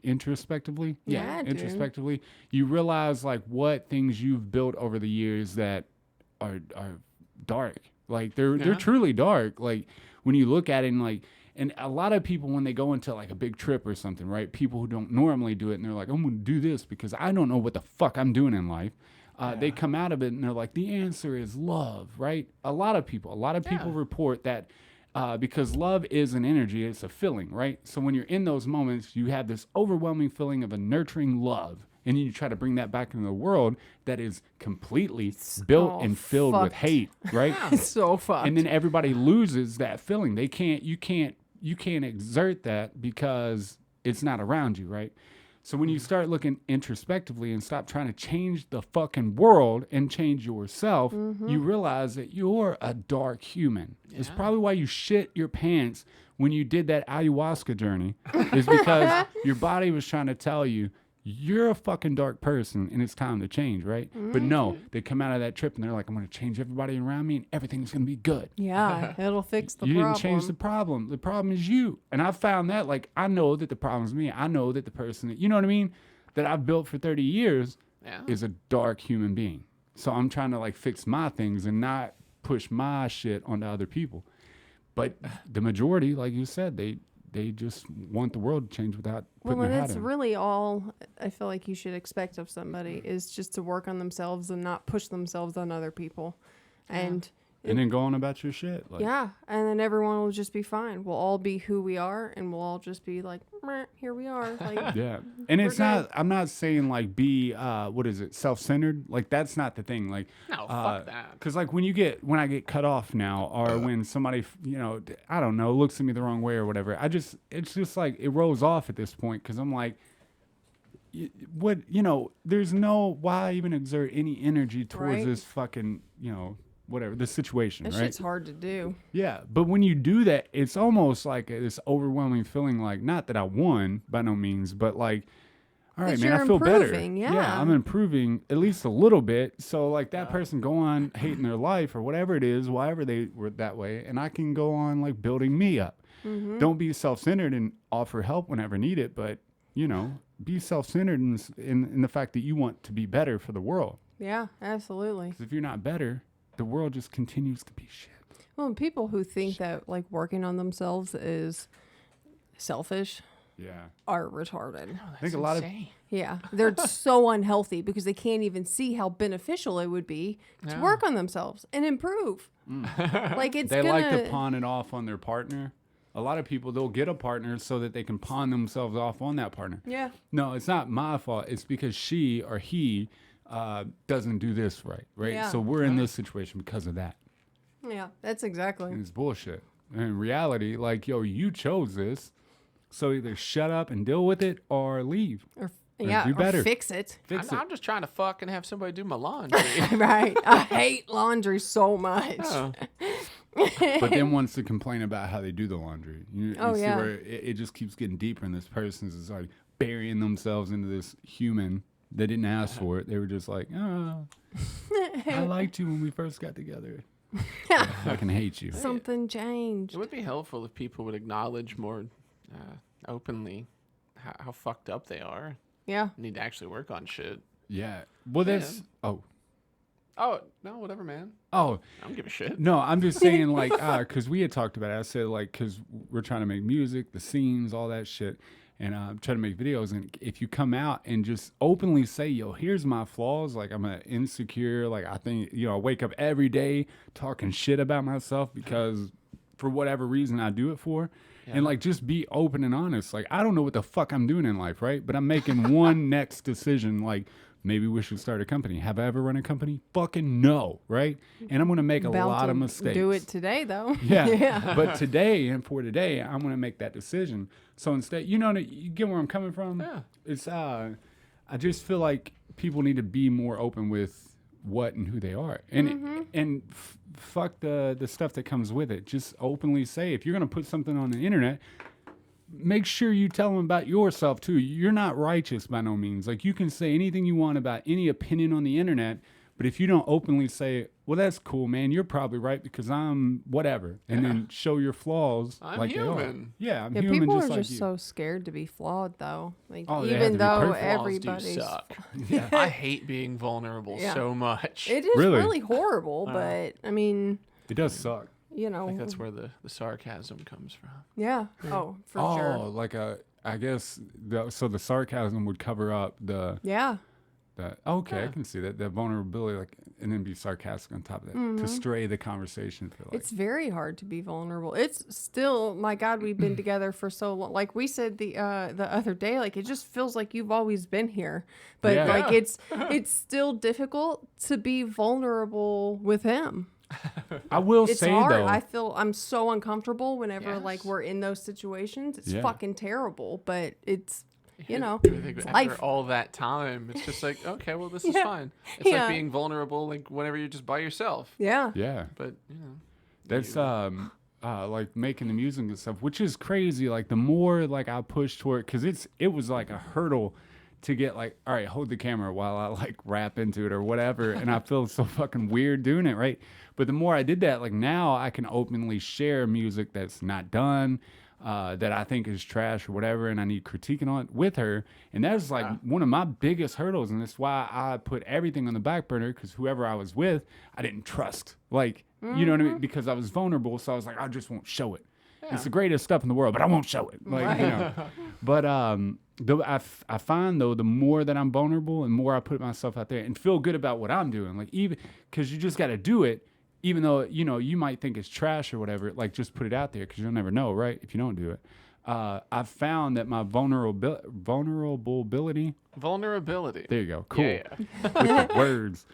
introspectively. Introspectively, you realize like what things you've built over the years that are dark. Like they're truly dark. Like when you look at it and a lot of people when they go into like a big trip or something, right? People who don't normally do it and they're like, I'm gonna do this because I don't know what the fuck I'm doing in life. They come out of it and they're like, the answer is love, right? A lot of people report that because love is an energy, it's a feeling, right? So when you're in those moments, you have this overwhelming feeling of a nurturing love. And you try to bring that back into the world that is completely built and filled with hate, right? It's so fucked. And then everybody loses that feeling. You can't exert that because it's not around you, right? So when you start looking introspectively and stop trying to change the fucking world and change yourself, you realize that you're a dark human. Yeah. It's probably why you shit your pants when you did that ayahuasca journey is because your body was trying to tell you, you're a fucking dark person and it's time to change, right? But no, they come out of that trip and they're like, I'm going to change everybody around me and everything's going to be good. Yeah, it'll fix the problem. You problem. didn't change the problem. The problem is you. And I found that, like, I know that the problem is me. I know that the person that, you know what I mean, that I've built for 30 years is a dark human being. So I'm trying to, like, fix my things and not push my shit onto other people. But the majority, like you said, they just want the world to change without putting their hat in. Well, that's really all I feel like you should expect of somebody is just to work on themselves and not push themselves on other people. And then go on about your shit. Like. Yeah, and then everyone will just be fine. We'll all be who we are, and we'll all just be like, here we are. Like, yeah, and it's not. I'm not saying like be self-centered. Like that's not the thing. Like no, fuck that. Because like when I get cut off now, or when somebody I don't know looks at me the wrong way or whatever, it's just like it rolls off at this point because I'm like. There's no why even exert any energy towards this fucking whatever the situation, that right? shit's hard to do. Yeah, but when you do that, it's almost like this overwhelming feeling. Like not that I won by no means, but like, all right, man, I feel better. Yeah, I'm improving at least a little bit. So like that person go on hating their life or whatever it is, whatever they were that way, and I can go on like building me up. Don't be self-centered and offer help whenever needed, but be self-centered in the fact that you want to be better for the world. Yeah, absolutely. Because if you're not better, the world just continues to be shit. Well, people who think that like working on themselves is selfish, are retarded. I think a lot of they're so unhealthy because they can't even see how beneficial it would be to work on themselves and improve. Like they like to pawn it off on their partner. A lot of people, they'll get a partner so that they can pawn themselves off on that partner. Yeah. No, it's not my fault. It's because she or he doesn't do this right? Yeah. So we're in this situation because of that. Yeah, that's exactly. And it's bullshit. And in reality, like, you chose this, so either shut up and deal with it or leave. Or do better. Or fix it. I'm just trying to fucking have somebody do my laundry. Right. I hate laundry so much. Oh. But then wants to complain about how they do the laundry. You see where it just keeps getting deeper, and this person's is like, burying themselves into this human. They didn't ask for it. They were just like, oh, I liked you when we first got together. I fucking hate you. Something changed. It would be helpful if people would acknowledge more openly how fucked up they are. Yeah. Need to actually work on shit. Yeah. Well, that's... Oh, no, whatever, man. Oh. I don't give a shit. No, I'm just saying, like, because we had talked about it. I said, like, because we're trying to make music, the scenes, all that shit, and I'm trying to make videos. And if you come out and just openly say, yo, here's my flaws, like, I'm insecure, like, I think, I wake up every day talking shit about myself because for whatever reason I do it for. Yeah. And, like, just be open and honest. Like, I don't know what the fuck I'm doing in life, right? But I'm making one next decision, like, maybe we should start a company. Have I ever run a company? Fucking no, right? And I'm going to make a lot of mistakes. Do it today, though. Yeah. But today, and for today, I'm going to make that decision. So instead, you get where I'm coming from? Yeah. It's, I just feel like people need to be more open with what and who they are. And fuck the stuff that comes with it. Just openly say, if you're going to put something on the internet, make sure you tell them about yourself too. You're not righteous by no means. Like, you can say anything you want about any opinion on the internet, but if you don't openly say, well, that's cool, man, you're probably right because I'm whatever, and then show your flaws. I'm like human. Yeah, I'm human. People just are like just you. so scared to be flawed, though. Like, Oh, they have even to be though perfect. everybody's Flaws do suck. Yeah. I hate being vulnerable so much. It is Really? really horrible, but I mean, It does suck. you know, I think that's where the sarcasm comes from. yeah. Oh, for sure. Oh, like I guess so the sarcasm would cover up the Yeah. okay, I can see that vulnerability, like, and then be sarcastic on top of that to stray the conversation. For, like, It's very hard to be vulnerable. It's still, my God, we've been together for so long. Like we said the other day, like, it just feels like you've always been here. But like it's still difficult to be vulnerable with him. I will It's say hard. though, I'm so uncomfortable whenever like we're in those situations. It's fucking terrible, but it's I think after life. all that time, it's just like, okay, well, this is fine. It's like being vulnerable, like whenever you're just by yourself. Yeah. yeah, But that's like making the music and stuff, which is crazy. Like, the more like I push toward, because it was like a hurdle to get, like, all right, hold the camera while I like rap into it or whatever, and I feel so fucking weird doing it, right? But the more I did that, like, now I can openly share music that's not done, that I think is trash or whatever, and I need critiquing on it with her. And that's like one of my biggest hurdles, and that's why I put everything on the back burner, because whoever I was with, I didn't trust. Like, you know what I mean? Because I was vulnerable, so I was like, I just won't show it. Yeah. It's the greatest stuff in the world, but I won't show it. Like, But I find, though, the more that I'm vulnerable and more I put myself out there and feel good about what I'm doing, like, even because you just got to do it, even though, you might think it's trash or whatever, like, just put it out there because you'll never know, right? If you don't do it. I've found that my vulnerability. vulnerability. There you go. Cool. Yeah. With the words.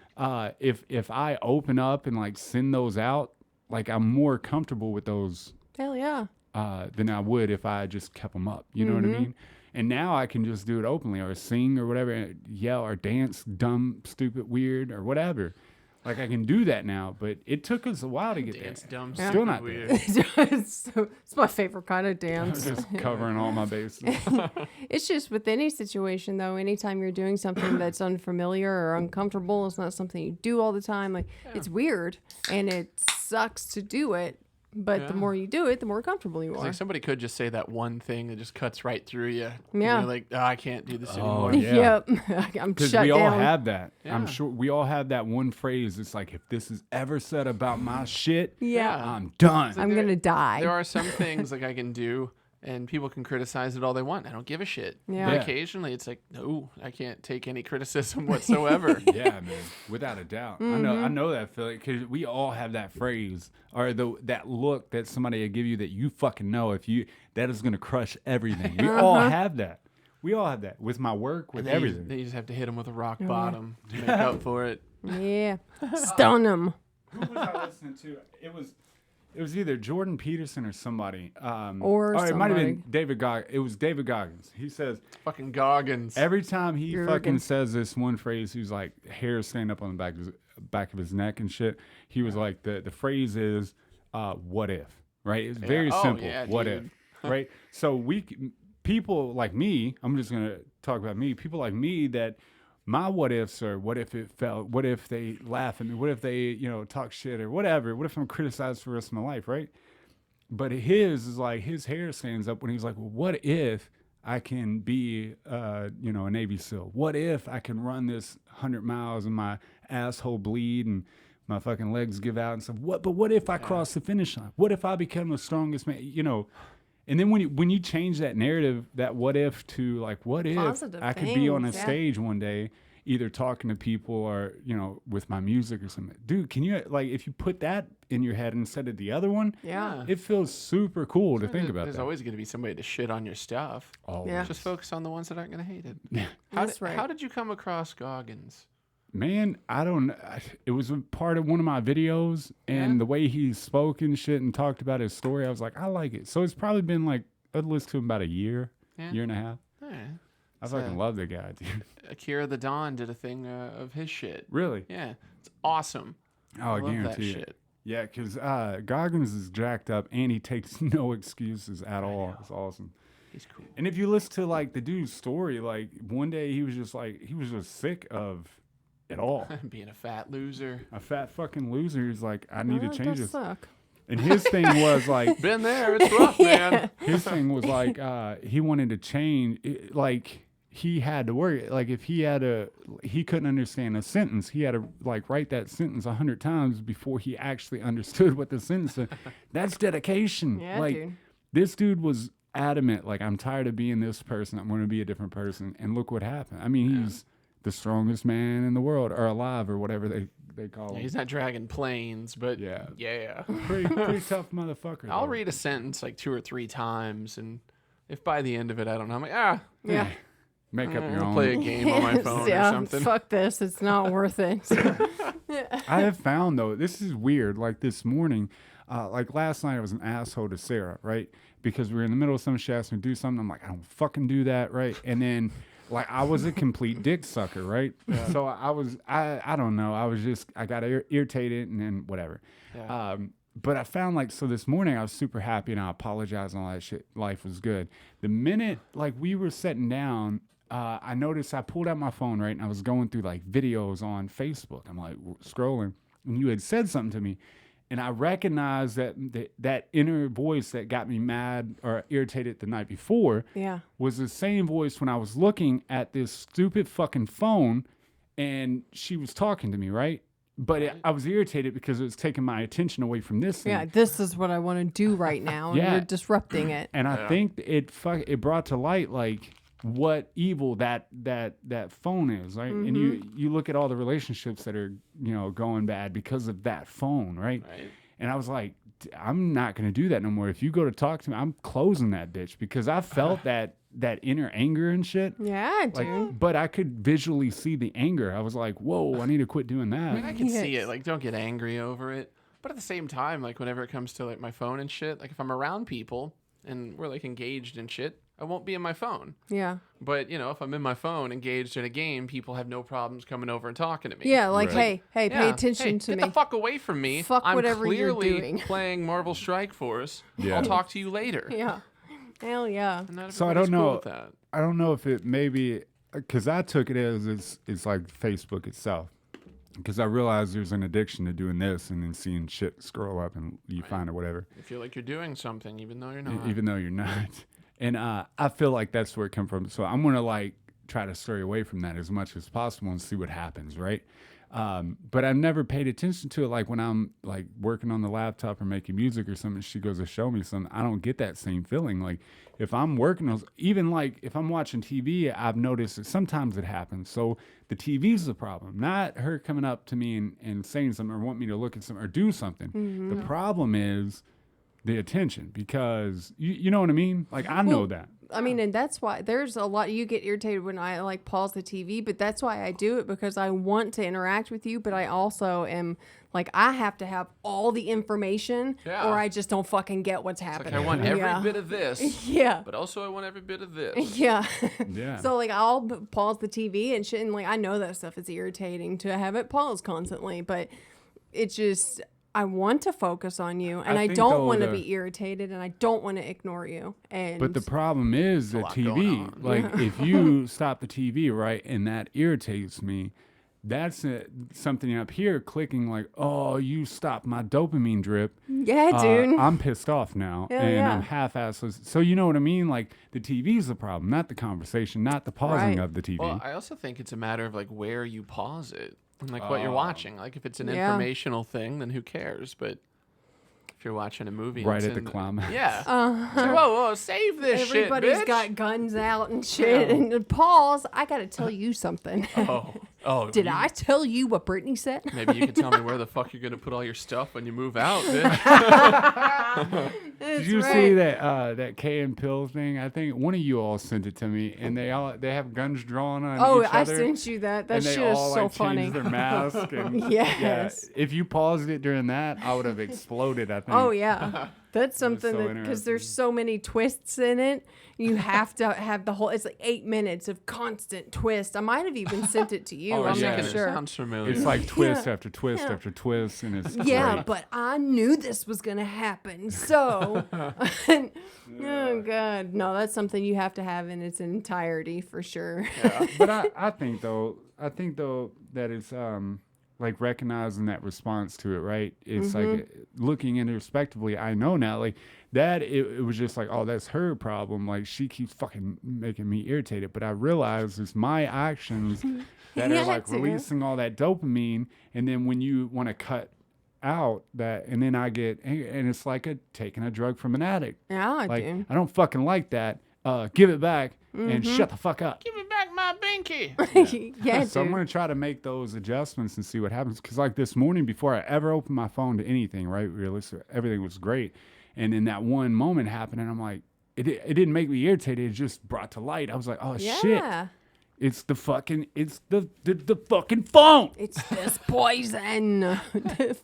If I open up and like send those out, like, I'm more comfortable with those. Hell yeah. Than I would if I just kept them up. You know what I mean? And now I can just do it openly, or sing or whatever, and yell or dance, dumb, stupid, weird, or whatever. Like, I can do that now, but it took us a while to get Dance there. dumb, Still stupid, not weird. it's my favorite kind of dance. Just covering all my bases. It's just with any situation, though, anytime you're doing something that's unfamiliar or uncomfortable, it's not something you do all the time. Like, it's weird and it sucks to do it. But the more you do it, the more comfortable you are. Like, somebody could just say that one thing that just cuts right through you. Yeah. You're like, I can't do this anymore. Yeah. Yep. I'm Because shut we down. all have that. Yeah. I'm sure we all have that one phrase. It's like, if this is ever said about my shit, Yeah. I'm done. I'm going to die. There are some things like I can do, and people can criticize it all they want. I don't give a shit. Yeah. But Yeah. occasionally it's like, no, I can't take any criticism whatsoever. Yeah, man, without a doubt. I know that feeling, because we all have that phrase, or that look that somebody will give you that you fucking know that is gonna crush everything. We all have that. We all have that with my work, with everything. They just have to hit them with a rock bottom to make up for it. Yeah. Stun them. Who was I listening to? It was either Jordan Peterson or somebody. Or it might have been somebody. David Goggins. It was David Goggins. He says Fucking Goggins. every time he Jurgen. fucking says this one phrase, he's like, hair stand up on the back of his neck and shit. He was like, the phrase is, what if, right? It's very Oh, simple. yeah, What if, dude. right? So people like me, I'm just going to talk about me, people like me that my what ifs are, what if it felt, what if they laugh at me, what if they, you know, talk shit or whatever, what if I'm criticized for the rest of my life, right? But his is like, his hair stands up when he's like, well, what if I can be, you know, a Navy SEAL? What if I can run this 100 miles and my asshole bleed and my fucking legs give out and stuff? But what if I cross the finish line? What if I become the strongest man? You know, and then when you change that narrative, that what if to like, what if Positive I could be on a things, stage one day, either talking to people or, you know, with my music or something. Dude, can you, like, if you put that in your head instead of the other one, it feels super cool to think about. There's always going to be somebody to shit on your stuff. Oh, Yeah. Just focus on the ones that aren't going to hate it. Yeah. That's right. How did you come across Goggins? Man, I don't. It was a part of one of my videos, and the way he spoke and shit and talked about his story, I was like, I like it. So it's probably been like, I'd listened to him about a year and a half. Yeah. I fucking love the guy, dude. Akira the Don did a thing of his shit. Really? Yeah, it's awesome. Oh, I love that guarantee it. shit. Yeah, because Goggins is jacked up, and he takes no excuses at all. It's awesome. He's cool. And if you listen to like the dude's story, like one day he was just sick of it all. Being a fat loser. A fat fucking loser. He's like, I need to That change does this. suck. And his thing was like, Been there. It's rough, man. his thing was like, he wanted to change. Like he had to work. Like if he couldn't understand a sentence. He had to like write that sentence 100 times before he actually understood what the sentence said. That's dedication. Yeah, like dude. this dude was adamant. Like, I'm tired of being this person. I'm going to be a different person. And look what happened. I mean, he's the strongest man in the world, or alive, or whatever they call him. He's not dragging planes, but Yeah. pretty tough motherfucker. I'll though. read a sentence like 2 or 3 times, and if by the end of it I don't know, I'm like, Yeah. Make up your I'll own. play a game on my phone or something. Fuck this. It's not worth it. I have found though, this is weird. Like this morning, like last night, I was an asshole to Sarah, right? Because we were in the middle of something. She asked me to do something. I'm like, I don't fucking do that, right? And then, like, I was a complete dick sucker, right? So I don't know. I got irritated and then whatever. Yeah. But I found like, so this morning I was super happy and I apologized and all that shit. Life was good. The minute like we were sitting down, I noticed I pulled out my phone, right? And I was going through like videos on Facebook. I'm like scrolling, and you had said something to me. And I recognized that inner voice that got me mad or irritated the night before was the same voice when I was looking at this stupid fucking phone and she was talking to me, right? But I was irritated because it was taking my attention away from this thing. Yeah, this is what I want to do right now. And you're disrupting it. And I think it brought to light like what evil that phone is, right? And you look at all the relationships that are, going bad because of that phone, right? And I was like, I'm not going to do that no more. If you go to talk to me, I'm closing that bitch, because I felt that inner anger and shit. Yeah, like, dude. but I could visually see the anger. I was like, whoa, I need to quit doing that. I mean, I can see it. Like, don't get angry over it. But at the same time, like, whenever it comes to like my phone and shit, like if I'm around people and we're like engaged in shit, I won't be in my phone. Yeah. But, if I'm in my phone engaged in a game, people have no problems coming over and talking to me. Yeah, like, hey, pay attention to me. Get the fuck away from me. Fuck I'm whatever you're clearly doing. playing Marvel Strike Force. Yeah. I'll talk to you later. Yeah. Hell yeah. And not So I don't everybody's know. cool with that. I don't know if it maybe, because I took it as it's like Facebook itself. Because I realized there's an addiction to doing this and then seeing shit scroll up and you find it, whatever. You feel like you're doing something even though you're not. Even though you're not. And I feel like that's where it comes from. So I'm going to like try to stray away from that as much as possible and see what happens, right? But I've never paid attention to it. Like when I'm like working on the laptop or making music or something, she goes to show me something, I don't get that same feeling. Like if I'm working on, even like if I'm watching TV, I've noticed that sometimes it happens. So the TV's the problem, not her coming up to me and saying something or want me to look at something or do something. Mm-hmm. The problem is the attention, because you know what I mean? Like I know that. I mean, and that's why there's a lot, you get irritated when I like pause the TV, but that's why I do it, because I want to interact with you, but I also am like, I have to have all the information or I just don't fucking get what's happening. Like I want every bit of this. Yeah. But also I want every bit of this. Yeah. Yeah. So like I'll pause the TV and shit, and like I know that stuff is irritating to have it paused constantly, but it just, I want to focus on you, and I don't want to be irritated, and I don't want to ignore you. But the problem is the TV. Like, if you stop the TV, right, and that irritates me, that's something up here clicking like, oh, you stopped my dopamine drip. Yeah, dude. I'm pissed off now, and I'm half-assed. So you know what I mean? Like, the TV's the problem, not the conversation, not the pausing of the TV. Well, I also think it's a matter of like where you pause it and like what you're watching. Like if it's an informational thing, then who cares? But if you're watching a movie, right at the climax. Yeah. It's like, whoa, save this shit, bitch. Everybody's got guns out and shit. Yeah. And pause. I got to tell you something. Did I tell you what Brittany said? Maybe you could tell me where the fuck you're going to put all your stuff when you move out, bitch. Did you see that K and Pill thing? I think one of you all sent it to me, and they have guns drawn on each other. I sent you that. That shit is so funny. Change their mask. And, yes. If you paused it during that, I would have exploded, I think. Oh, yeah. That's something because there's so many twists in it. You have to have the whole. It's like 8 minutes of constant twist. I might have even sent it to you. I'm not sure. It sounds familiar. It's like twist after twist after twist, and it's great. But I knew this was gonna happen. So, oh god, no, that's something you have to have in its entirety for sure. Yeah. But I think though that it's like recognizing that response to it, right? It's like looking introspectively. I know now, like that it was just like, oh, that's her problem. Like she keeps fucking making me irritated. But I realize it's my actions that are like releasing all that dopamine. And then when you want to cut out that, and then I get, and it's like taking a drug from an addict. Yeah, I do. I don't fucking like that. Give it back and shut the fuck up. Give it back my binky. Yeah, so I'm going to try to make those adjustments and see what happens. Because like this morning, before I ever opened my phone to anything, right, everything was great. And then that one moment happened, and I'm like, it didn't make me irritated. It just brought to light. I was like, oh, shit. It's the fucking phone. It's this poison. The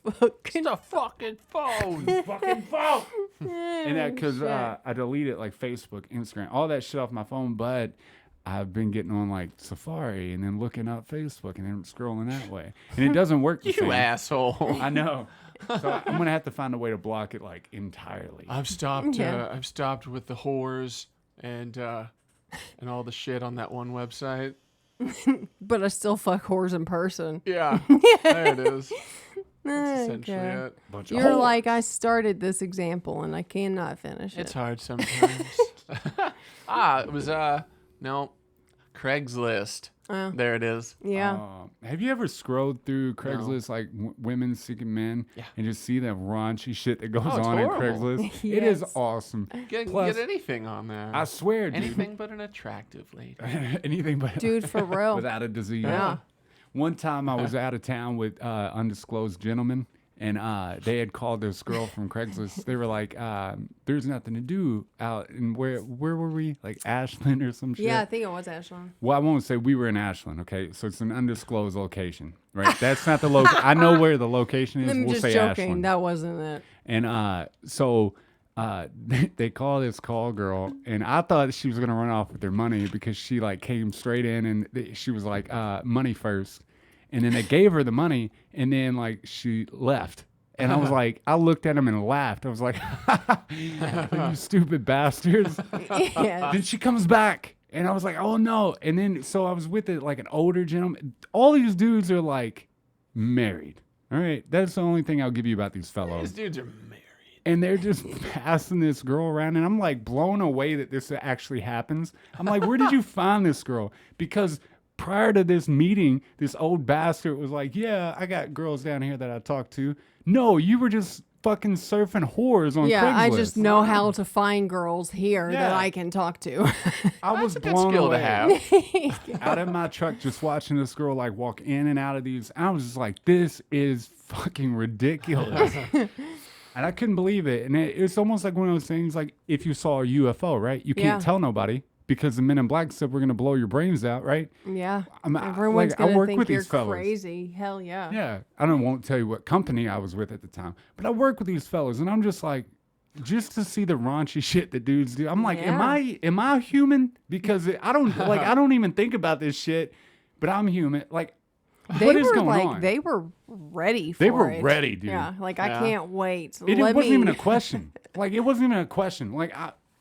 fucking phone. Fucking phone. And that because I deleted like Facebook, Instagram, all that shit off my phone, but I've been getting on like Safari and then looking up Facebook and then scrolling that way. And it doesn't work the same. You asshole. I know. So I'm gonna have to find a way to block it like entirely. I've stopped with the whores and all the shit on that one website. But I still fuck whores in person. Yeah. There it is. That's essentially it. You're like, I started this example and I cannot finish it. It's hard sometimes. It was Craigslist. There it is. Yeah. Have you ever scrolled through Craigslist, like women seeking men, and just see the raunchy shit that goes on in Craigslist? Yes. It is awesome. Get anything on there. I swear, dude. Anything but an attractive lady. Anything but dude, for real. Without a disease. Yeah. One time I was out of town with undisclosed gentlemen, and they had called this girl from Craigslist. They were like, there's nothing to do out in where were we? Like Ashland or some shit? Yeah, I think it was Ashland. Well, I won't say we were in Ashland, okay? So it's an undisclosed location, right? That's not the location. I know where the location is. I'm we'll just say joking. Ashland. That wasn't it. And so they call this call girl, and I thought she was going to run off with their money because she like came straight in and she was like, money first. And then they gave her the money, and then like she left. And I was like, I looked at him and laughed. I was like, you stupid bastards. Yes. Then she comes back, and I was like, oh no. And then so I was with like an older gentleman. All these dudes are like married. All right, that's the only thing I'll give you about these fellows. These dudes are married. And they're just passing this girl around, and I'm like blown away that this actually happens. I'm like, where did you find this girl? Because prior to this meeting, this old bastard was like, yeah, I got girls down here that I talk to. No, you were just fucking surfing whores on Craigslist. Yeah, I just know how to find girls here that I can talk to. I was blown away. To have. Out of my truck, just watching this girl like walk in and out of these. I was just like, this is fucking ridiculous. And I couldn't believe it. And it's almost like one of those things like if you saw a UFO, right? You can't tell nobody. Because the Men in Black said we're gonna blow your brains out, right? Yeah. Everyone's gonna work think with you're these fellas. crazy. Hell yeah. Yeah. Won't tell you what company I was with at the time, but I work with these fellas, and I'm just like, just to see the raunchy shit that dudes do. I'm like, am I human? Because I don't even think about this shit, but I'm human. Like, What is going on? They were ready for it. They were ready, dude. Yeah, like, I can't wait. It wasn't even a question. Like, it wasn't even a question. Like,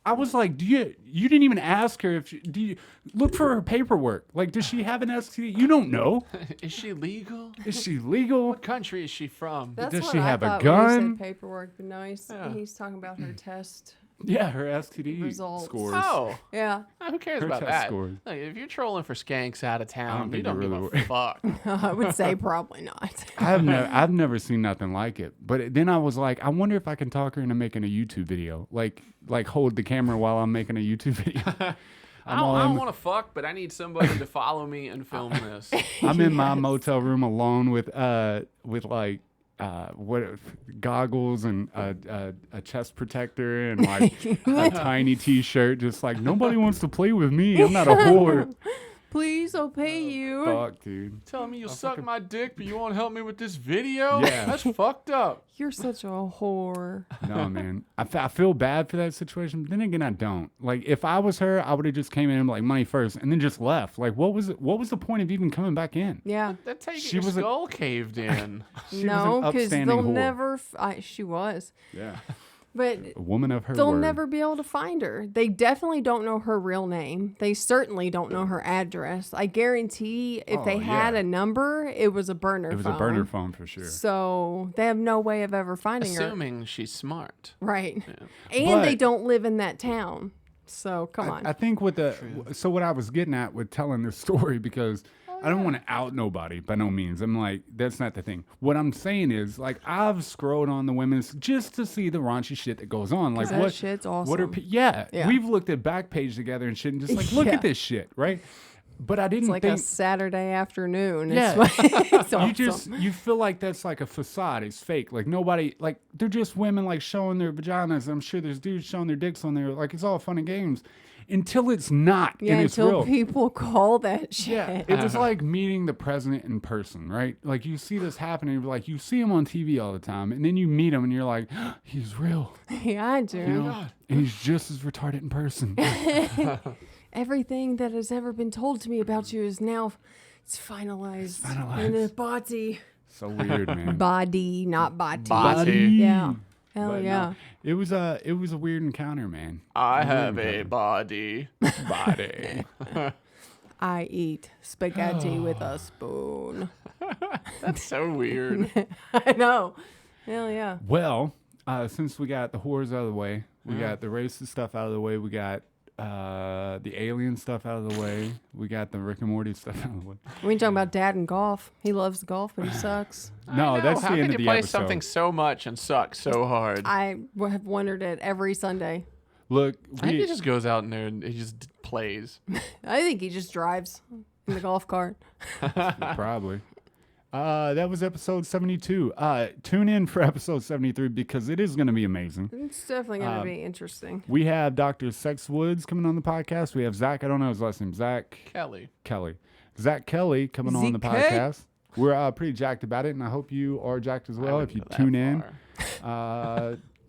I was like, you didn't even ask her do you look for her paperwork? Like, does she have an STD? You don't know. Is she legal? Is she legal? What country is she from? That's Does what she I have a thought when you gun? said paperwork, but no, he's talking about her test. Yeah, her STD Results. scores. Oh, Yeah. who cares Her about test that? scores. Look, if you're trolling for skanks out of town, you think don't you give really a fuck. I would say probably not. I've never seen nothing like it. But then I was like, I wonder if I can talk her into making a YouTube video. Like hold the camera while I'm making a YouTube video. I don't want to fuck, but I need somebody to follow me and film this. I'm in my motel room alone with like what goggles and a chest protector and like a tiny T-shirt, just like nobody wants to play with me. I'm not a whore. Please, I'll pay you. Fuck, dude. Telling me you'll suck my dick, but you won't help me with this video? Yeah. That's fucked up. You're such a whore. No, man. I feel bad for that situation, but then again, I don't. Like, if I was her, I would have just came in like money first and then just left. Like, what was the point of even coming back in? Yeah. That's how you get She your was a- skull caved in. She No, was an because upstanding they'll whore. never. She was, Yeah. but A woman of her they'll word. never be able to find her. They definitely don't know her real name. They certainly don't know her address. I guarantee if they had yeah. a number, it was a burner phone. It was a burner phone for sure. So they have no way of ever finding her. Assuming she's smart. Right. Yeah. And But- they don't live in that town. So come on. I think what I was getting at with telling this story, because I don't want to out nobody by no means. I'm like, that's not the thing. What I'm saying is, like, I've scrolled on the women's just to see the raunchy shit that goes on. Like, that what shit's awesome. What are yeah. Yeah. We've looked at Backpage together and shit, and just like, look Yeah. at this shit, right? But I didn't It's like think. a Saturday afternoon. Yeah. It's awesome. You feel like that's like a facade. It's fake. Like nobody, like they're just women like showing their vaginas. I'm sure there's dudes showing their dicks on there. Like it's all fun and games until it's not. Yeah, and it's until real. people call that shit. Yeah, it was like meeting the president in person, right? Like you see this happening, like you see him on TV all the time, and then you meet him, and you're like, he's real. Yeah, I do. You know? And he's just as retarded in person. Everything that has ever been told to me about you is now it's finalized. In a body. So weird, man. Body, not body. Body. Yeah. Hell But yeah. no, it was a weird encounter, man. I have a body. Body. I eat spaghetti with a spoon. That's so weird. I know. Hell yeah. Well, since we got the whores out of the way, we got the racist stuff out of the way, we got the alien stuff out of the way, we got the Rick and Morty stuff out of the way. We talking about dad and golf. He loves golf, but he sucks. No, that's How the end can of you the play episode. something so much and suck so hard? I have wondered it every Sunday. Look, I think he just goes out in there and he just plays. I think he just drives in the golf cart. probably. That was episode 72. Tune in for episode 73 because it is going to be amazing. It's definitely going to be interesting. We have Dr. Sex Woods coming on the podcast. We have Zach. I don't know his last name. Zach Kelly. Zach Kelly coming on the ZK. podcast. We're pretty jacked about it, and I hope you are jacked as well. If you tune in,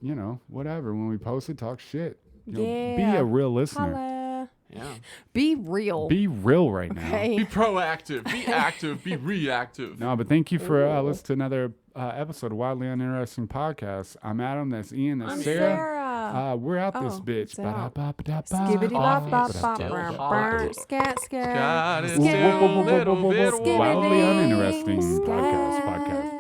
you know, whatever. When we post it, talk shit. You know, be Yeah. a real listener. Holla. Yeah. Be real. Be real right now. Okay. Be proactive. Be active. Be reactive. No, but thank you for listening to another episode of Wildly Uninteresting Podcast. I'm Adam. That's Ian. That's I'm Sarah. Sarah. We're out this Oh, bitch. it's out. Ba-da-ba-ba-da-ba. Skibbity bop bop Still bop hot. bop. Scat God, scat. it's Scat. still a little bit Skibbity. Wildly Uninteresting Scat. Podcast.